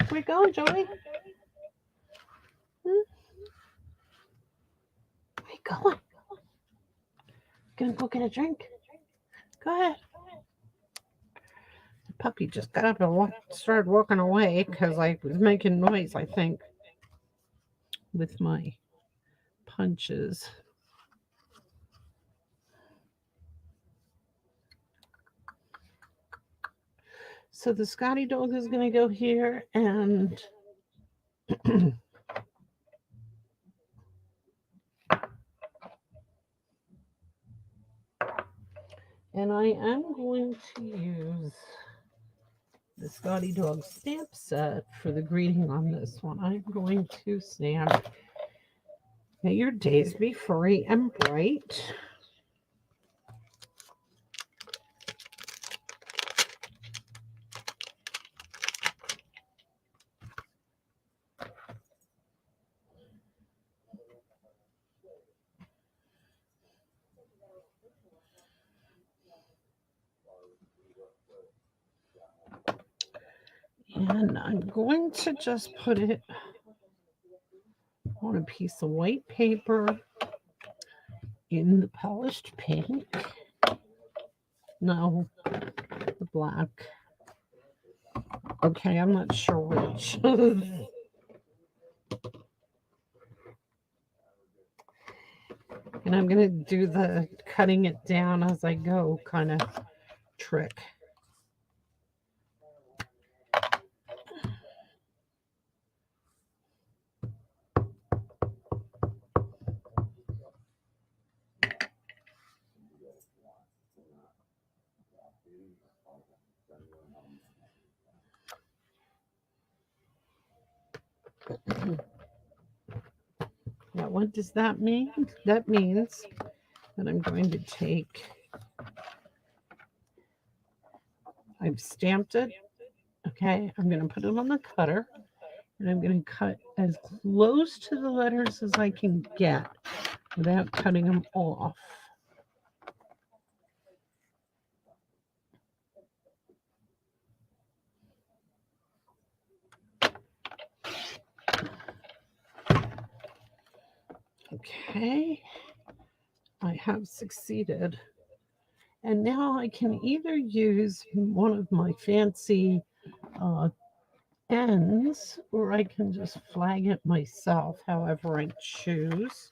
Where you going, Joey? Hmm? Where you going? Gonna go get a drink? Go ahead. The puppy just got up and started walking away because I was making noise, I think, with my punches. So the Scottie Dog is going to go here, and and I am going to use the Scottie Dog stamp set for the greeting on this one. I'm going to stamp, may your days be free and bright. And I'm going to just put it on a piece of white paper in the polished pink. No, the black. Okay, I'm not sure which. And I'm going to do the cutting it down as I go kind of trick. Now, what does that mean? That means that I'm going to take, I've stamped it. Okay, I'm going to put it on the cutter, and I'm going to cut as close to the letters as I can get without cutting them off. Okay, I have succeeded. And now I can either use one of my fancy uh, ends, or I can just flag it myself, however I choose.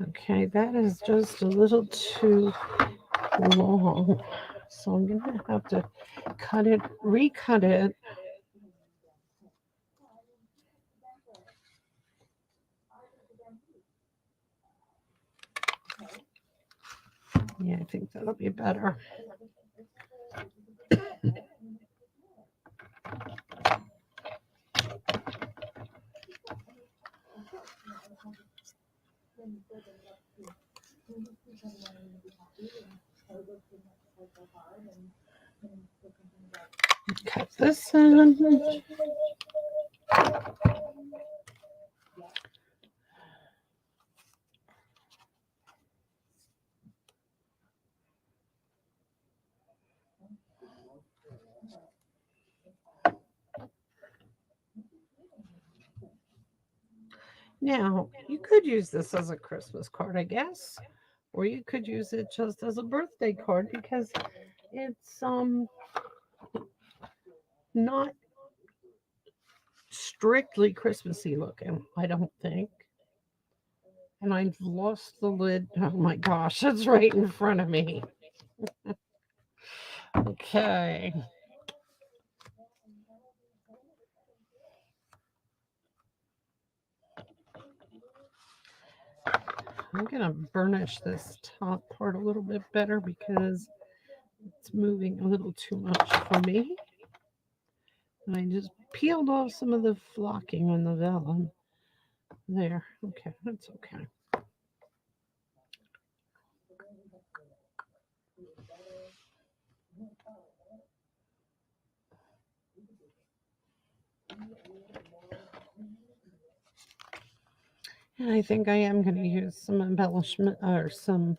Okay, that is just a little too long. So I'm going to have to cut it, recut it. Yeah, I think that'll be better. Cut this in. Now, you could use this as a Christmas card, I guess, or you could use it just as a birthday card because it's not strictly Christmassy looking, I don't think. And I've lost the lid. Oh my gosh, it's right in front of me. Okay. I'm going to burnish this top part a little bit better because it's moving a little too much for me. And I just peeled off some of the flocking on the vellum. There. Okay, that's okay. And I think I am going to use some embellishment or some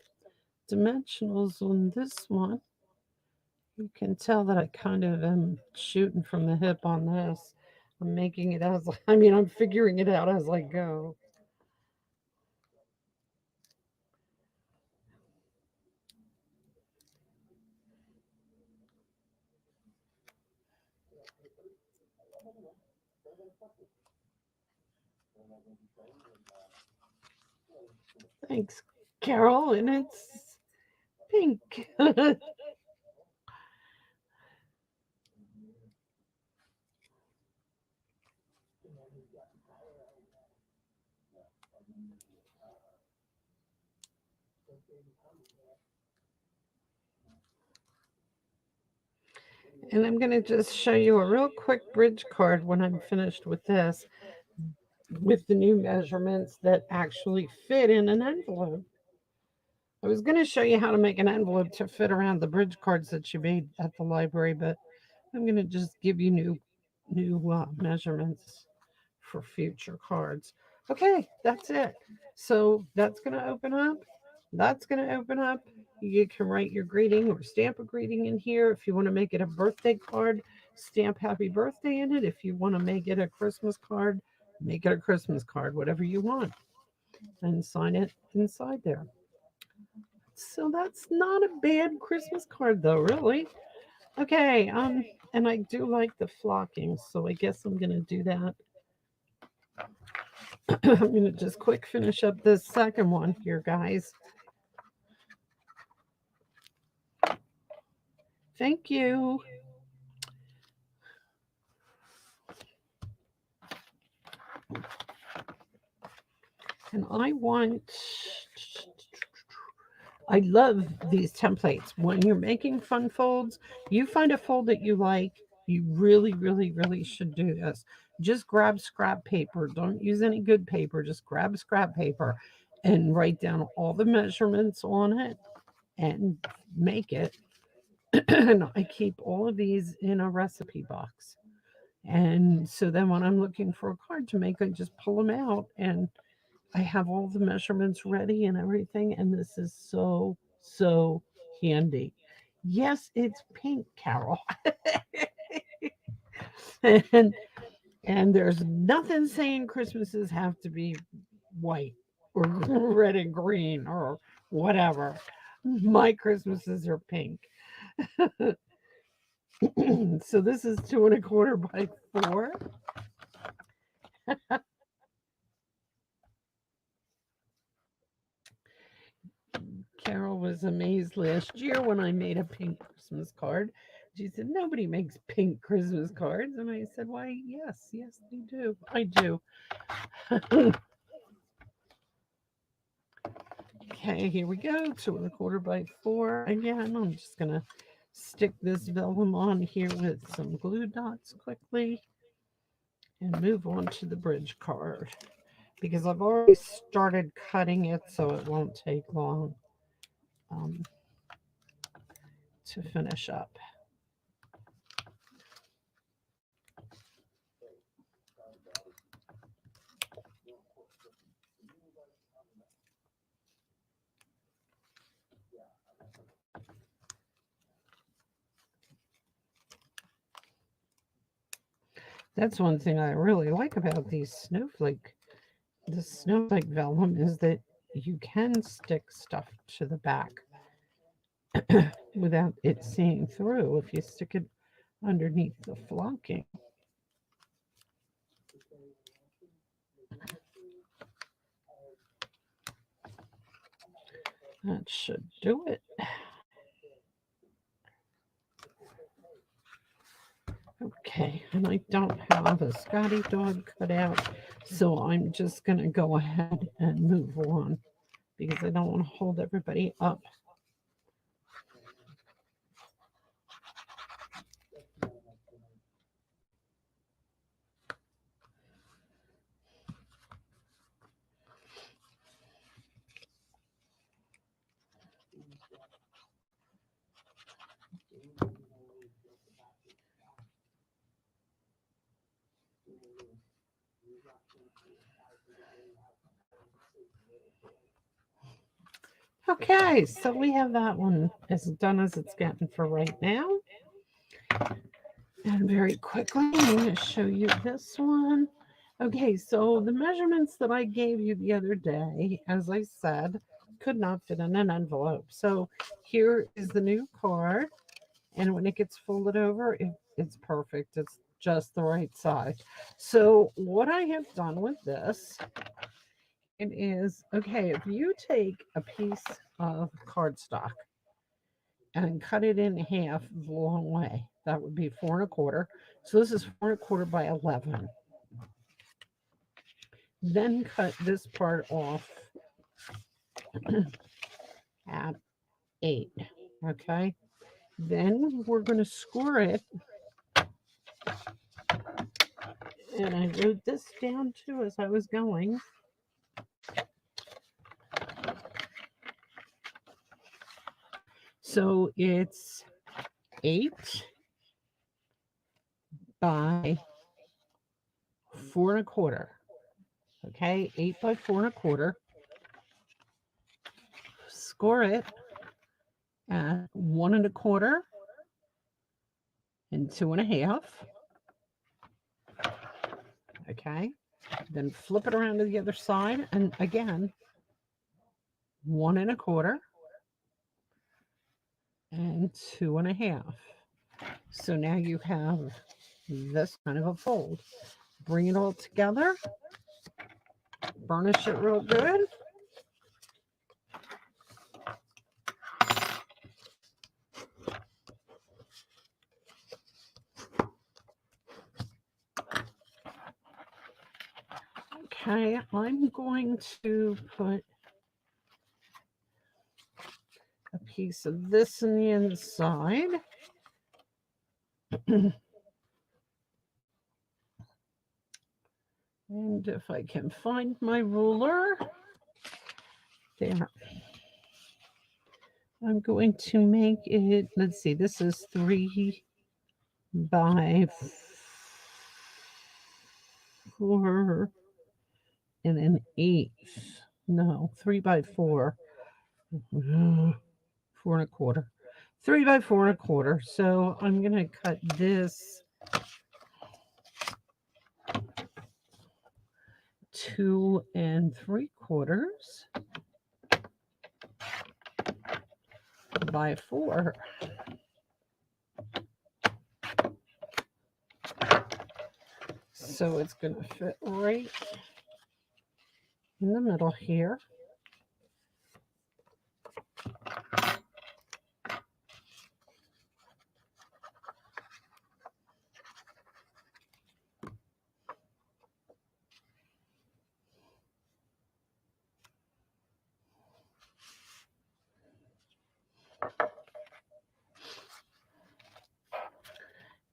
dimensionals on this one. You can tell that I kind of am shooting from the hip on this. I'm making it as, I mean, I'm figuring it out as I go. Thanks, Carol. And it's pink. And I'm going to just show you a real quick bridge card when I'm finished with this, with the new measurements that actually fit in an envelope. I was going to show you how to make an envelope to fit around the bridge cards that you made at the library, but I'm going to just give you new measurements for future cards. Okay, that's it. So that's going to open up. That's going to open up. You can write your greeting or stamp a greeting in here. If you want to make it a birthday card, stamp happy birthday in it. If you want to make it a Christmas card, make it a Christmas card, whatever you want, and sign it inside there. So that's not a bad Christmas card though, really. Okay, and I do like the flocking, so I guess I'm gonna do that. I'm gonna just quick finish up this second one here, guys. Thank you. And I love these templates. When you're making fun folds, you find a fold that you like, you really, really, really should do this. Just grab scrap paper. Don't use any good paper. Just grab scrap paper and write down all the measurements on it and make it. And I keep all of these in a recipe box. And so then when I'm looking for a card to make, I just pull them out and I have all the measurements ready and everything. And this is so, so handy. Yes, it's pink, Carol. and and there's nothing saying Christmases have to be white or red and green or whatever. My Christmases are pink. So this is 2 1/4 by 4. Carol was amazed last year when I made a pink Christmas card. She said, "Nobody makes pink Christmas cards." And I said, "Why, yes, yes, they do. I do." Okay, here we go. 2 1/4 by 4. Again, I'm just going to stick this vellum on here with some glue dots quickly and move on to the bridge card because I've already started cutting it so it won't take long um, to finish up. That's one thing I really like about these snowflake the snowflake vellum is that you can stick stuff to the back without it seeing through if you stick it underneath the flocking. That should do it. Okay, and I don't have a Scottie Dog cut out, so I'm just going to go ahead and move on because I don't want to hold everybody up. Okay, so we have that one as done as it's getting for right now. And very quickly, I'm going to show you this one. Okay, so the measurements that I gave you the other day, as I said, could not fit in an envelope. So here is the new card. And when it gets folded over, it's perfect. It's just the right size. So what I have done with this, it is, okay, if you take a piece of cardstock and cut it in half the long way, that would be 4 1/4. So this is 4 1/4 by 11. Then cut this part off at 8. Okay. Then we're going to score it. And I wrote this down too as I was going. So it's 8 by 4 1/4. Okay, 8 by 4 1/4. Score it at 1 1/4 and 2 1/2. Okay, then flip it around to the other side, and again, 1 1/4 and 2 1/2. So now you have this kind of a fold. Bring it all together, burnish it real good. Okay, I'm going to put a piece of this in the inside. And if I can find my ruler, there. I'm going to make it, let's see, this is 3 by 4 and an 1/8. No, 3 by 4. 4 1/4. 3 by 4 1/4. So I'm going to cut this 2 3/4 by 4. So it's going to fit right in the middle here.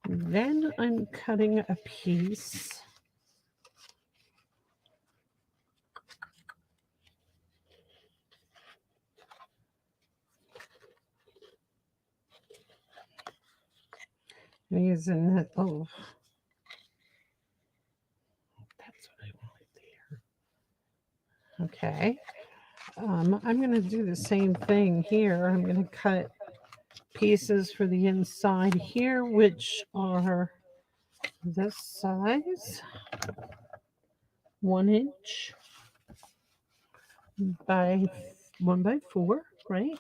Then I'm cutting a piece using that. Oh, that's what I wanted there. Okay. I'm going to do the same thing here. I'm going to cut pieces for the inside here, which are this size, 1 inch. by 1 by 4, right?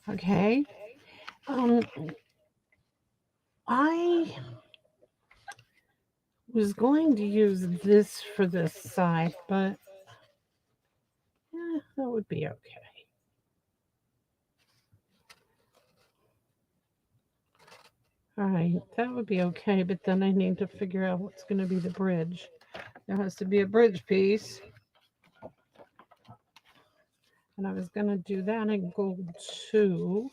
Okay. Um, I was going to use this for this side, but that would be okay. All right, that would be okay, but then I need to figure out what's going to be the bridge. There has to be a bridge piece, and I was going to do that in gold too.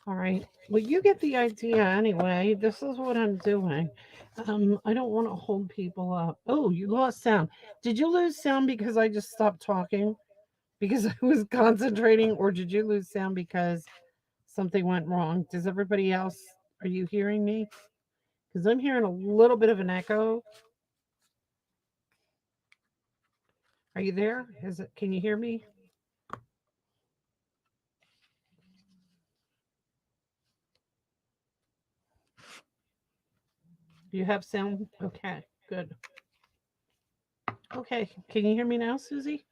All right. Well, you get the idea anyway. This is what I'm doing. I don't want to hold people up. Oh, you lost sound. Did you lose sound because I just stopped talking? Because I was concentrating, or did you lose sound because something went wrong? Does everybody else, are you hearing me? Because I'm hearing a little bit of an echo. Are you there? Is it, can you hear me? Do you have sound? Okay, good. Okay, can you hear me now, Susie?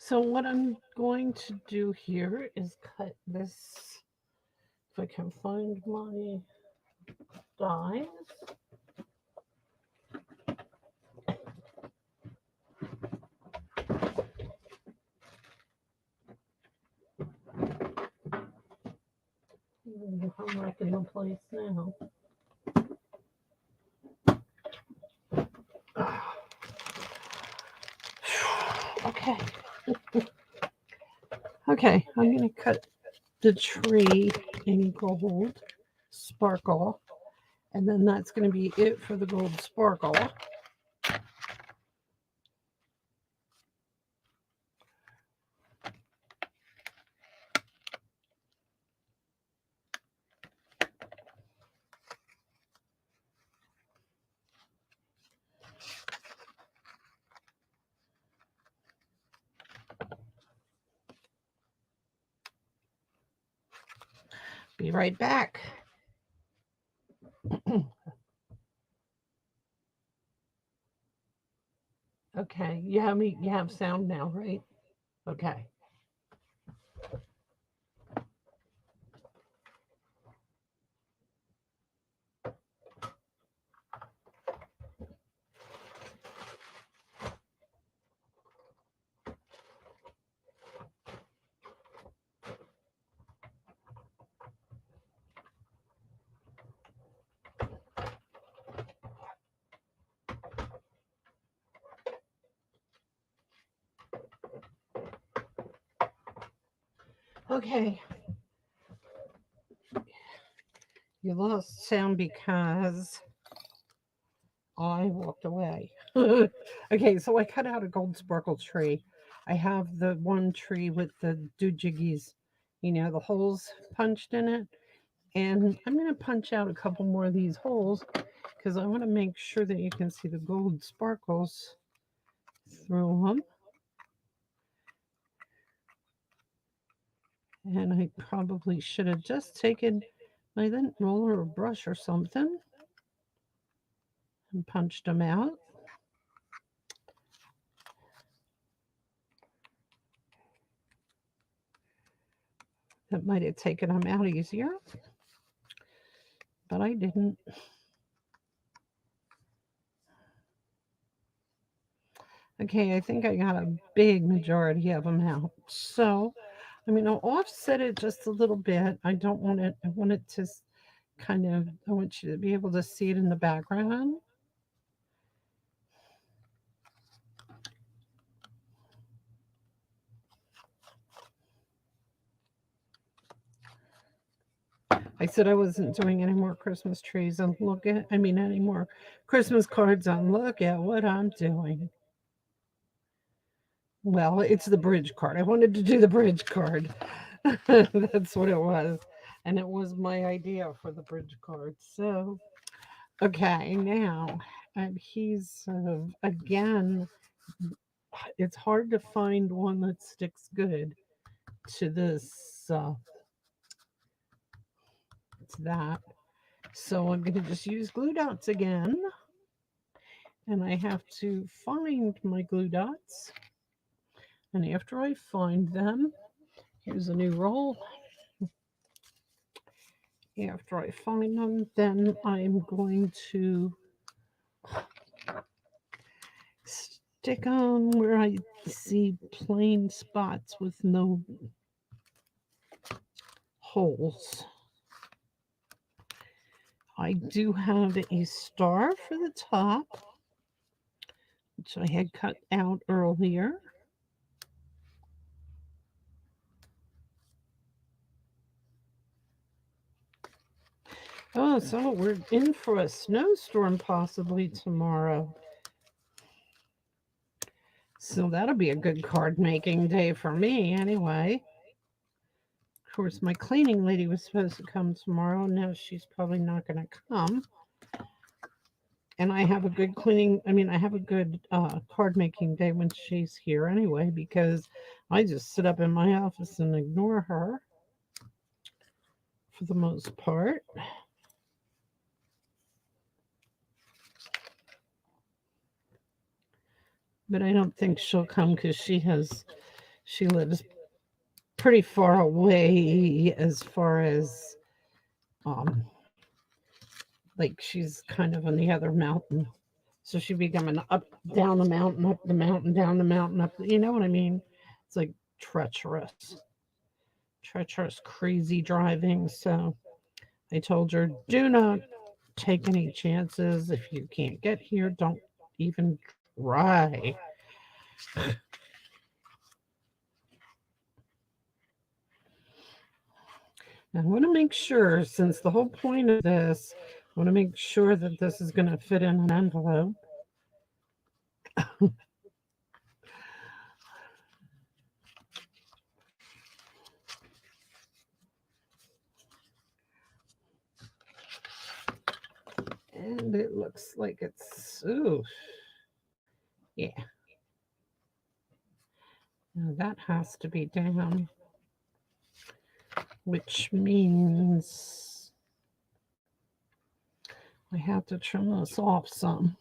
So what I'm going to do here is cut this, if I can find my dies. I'm wrecking the place now. Okay. Okay, I'm going to cut the tree in gold sparkle, and then that's going to be it for the gold sparkle. Be right back. Okay, you have me. You have sound now, right? Okay. Okay. You lost sound because I walked away. Okay, so I cut out a gold sparkle tree. I have the one tree with the doojiggies, the holes punched in it. And I'm going to punch out a couple more of these holes because I want to make sure that you can see the gold sparkles through them. And I probably should have just taken my lint roller or brush or something and punched them out. That might have taken them out easier, but I didn't. Okay, I think I got a big majority of them out. So I'm going to offset it just a little bit. I don't want it, I want it to kind of, I want you to be able to see it in the background. I said I wasn't doing any more Christmas trees and any more Christmas cards and look at what I'm doing. Well, it's the bridge card. I wanted to do the bridge card. That's what it was. And it was my idea for the bridge card. So, okay, now adhesive. Again, it's hard to find one that sticks good to this, to that. So I'm going to just use glue dots again. And I have to find my glue dots. And after I find them, here's a new roll. After I find them, then I'm going to stick on where I see plain spots with no holes. I do have a star for the top, which I had cut out earlier. Oh, so we're in for a snowstorm possibly tomorrow. So that'll be a good card making day for me anyway. Of course, my cleaning lady was supposed to come tomorrow. Now she's probably not going to come. And I have a good I have a good card making day when she's here anyway, because I just sit up in my office and ignore her for the most part. But I don't think she'll come because she lives pretty far away as far as um like she's kind of on the other mountain. So she'd be coming up down the mountain, up the mountain, down the mountain, up you know what I mean? It's like treacherous, crazy driving. So I told her, do not take any chances. If you can't get here, don't even try. I want to make sure, since the whole point of this, I want to make sure that this is going to fit in an envelope. And it looks like it's, ooh, yeah. Now that has to be down, which means I have to trim this off some.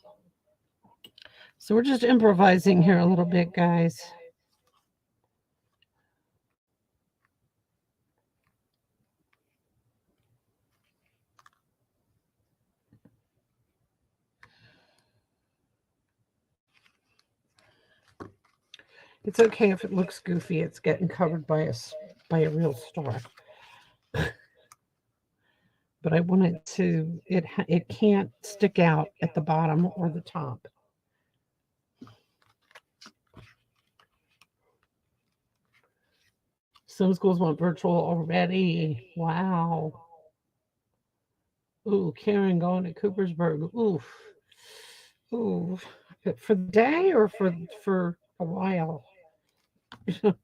So we're just improvising here a little bit, guys. It's okay if it looks goofy. It's getting covered by a real star. But I want it to it can't stick out at the bottom or the top. Some schools want virtual already. Wow. Ooh, Karen going to Coopersburg. Oof. Ooh, for the day or for a while?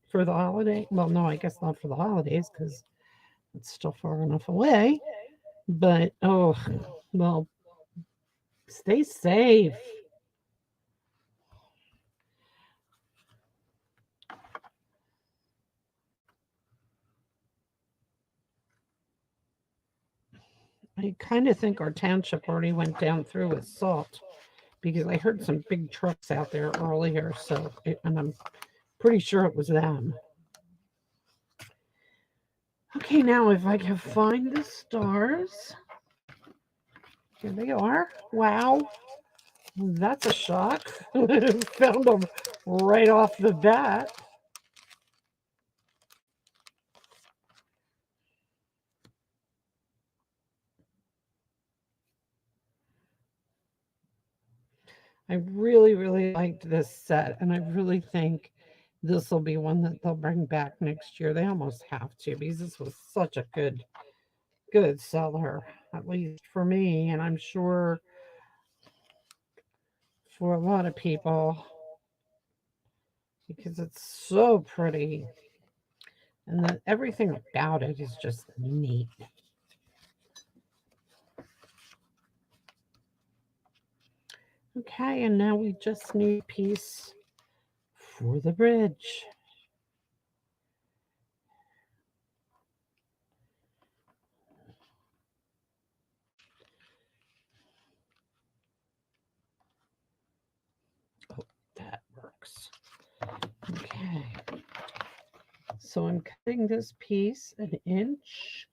For the holiday? Well, no, I guess not for the holidays because it's still far enough away. But oh, well, stay safe. I kind of think our township already went down through with salt because I heard some big trucks out there earlier. And I'm pretty sure it was them. Okay, now if I can find the stars. Here they are. Wow, that's a shock. Found them right off the bat. I really, really liked this set, and I really think this will be one that they'll bring back next year. They almost have to because this was such a good seller, at least for me, and I'm sure for a lot of people because it's so pretty and everything about it is just neat. Okay, and now we just need a piece for the bridge. Oh, that works. Okay. So I'm cutting this piece an inch.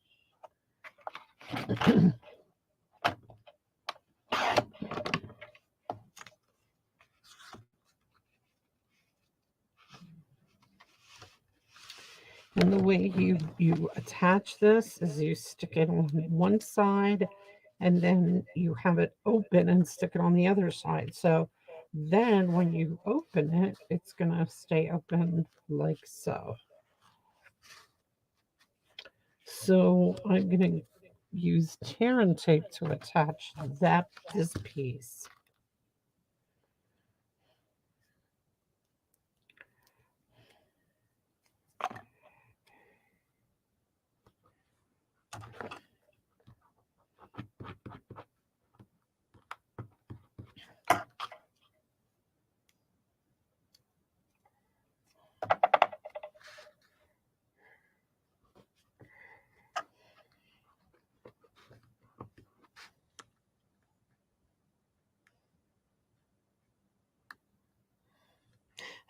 And the way you attach this is you stick it on one side and then you have it open and stick it on the other side. So then when you open it, it's going to stay open like so. So I'm going to use tear and tape to attach this piece.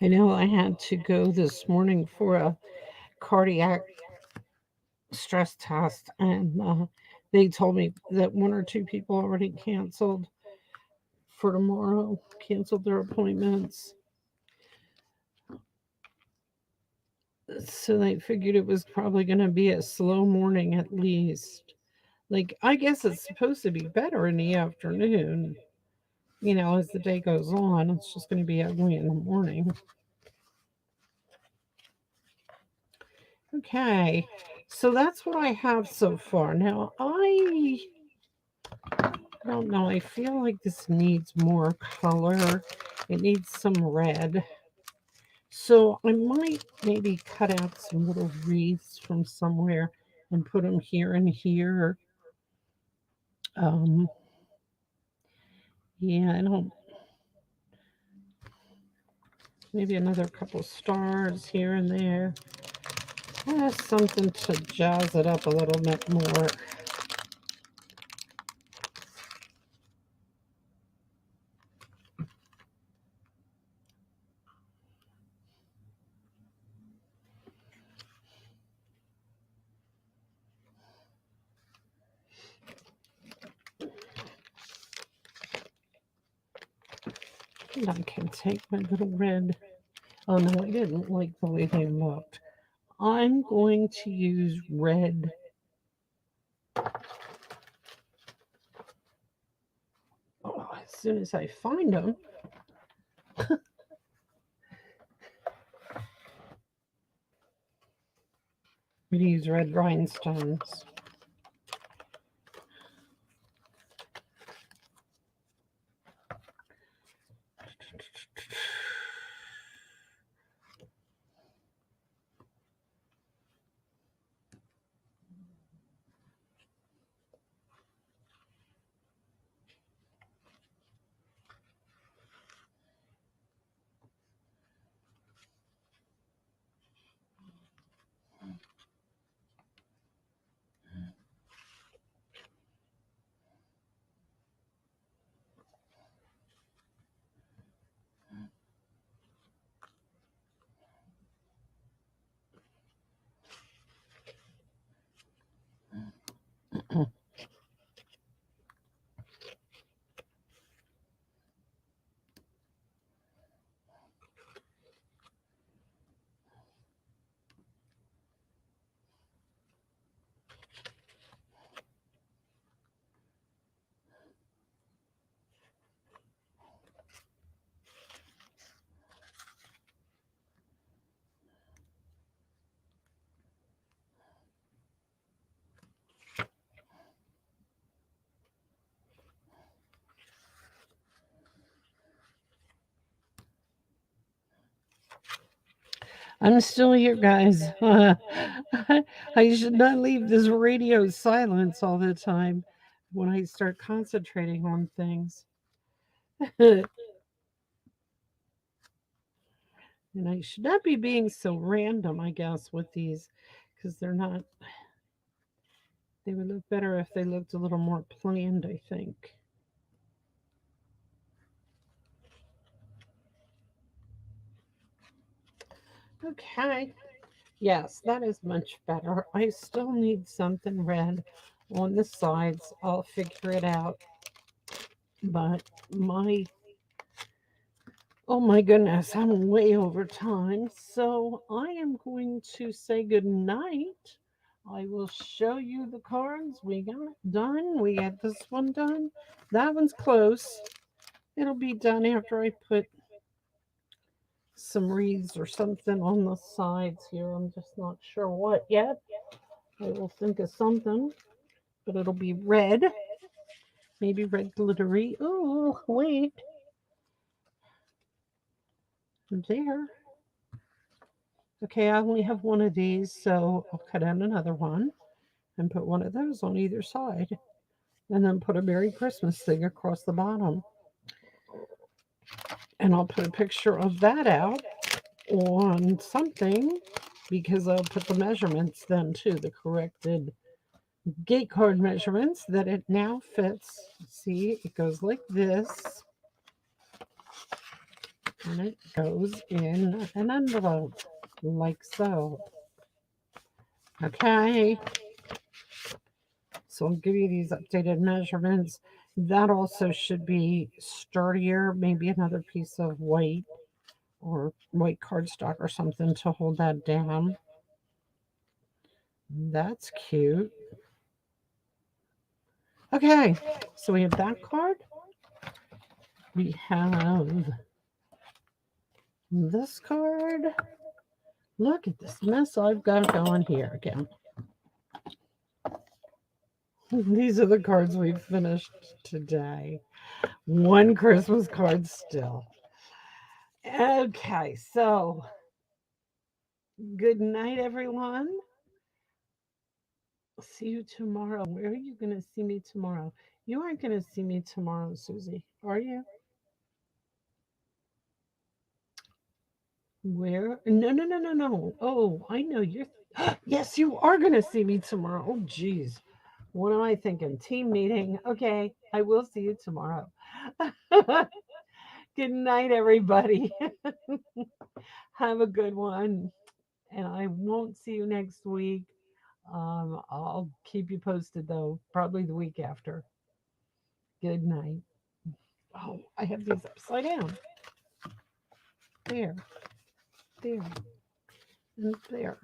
I know I had to go this morning for a cardiac stress test, and they told me that one or two people already canceled for tomorrow, canceled their appointments. So they figured it was probably going to be a slow morning at least. Like, I guess it's supposed to be better in the afternoon. As the day goes on, it's just going to be ugly in the morning. Okay, so that's what I have so far. Now, I don't know. I feel like this needs more color. It needs some red. So I might maybe cut out some little wreaths from somewhere and put them here and here. Um, yeah, I don't. Maybe another couple stars here and there. Something to jazz it up a little bit more. And I can take my little red. Oh no, I didn't like the way they looked. I'm going to use red. Oh, as soon as I find them. I'm going to use red rhinestones. I'm still here, guys. I should not leave this radio silence all the time when I start concentrating on things. And I should not be being so random, I guess, with these because they're not, they would look better if they looked a little more planned, I think. Okay. Yes, that is much better. I still need something red on the sides. I'll figure it out. But my, oh my goodness, I'm way over time. So I am going to say good night. I will show you the cards. We got it done. We got this one done. That one's close. It'll be done after I put some wreaths or something on the sides here. I'm just not sure what yet. I will think of something, but it'll be red. Maybe red glittery. Oh, wait. There. Okay, I only have one of these, so I'll cut out another one and put one of those on either side. And then put a Merry Christmas thing across the bottom. And I'll put a picture of that out on something because I'll put the measurements then too, the corrected gate card measurements that it now fits. See, it goes like this and it goes in an envelope like so. Okay, so I'll give you these updated measurements. That also should be sturdier, maybe another piece of white or white cardstock or something to hold that down. That's cute. Okay, so we have that card. We have this card. Look at this mess I've got going here again. These are the cards we've finished today. One Christmas card still. Okay, so good night, everyone. See you tomorrow. Where are you going to see me tomorrow? You aren't going to see me tomorrow, Susie, are you? Where? No, no, no, no, no. Oh, I know you're. Yes, you are going to see me tomorrow. Oh, geez. What am I thinking? Team meeting. Okay, I will see you tomorrow. Good night, everybody. Have a good one. And I won't see you next week. I'll keep you posted, though, probably the week after. Good night. Oh, I have these upside down. There, there, and there.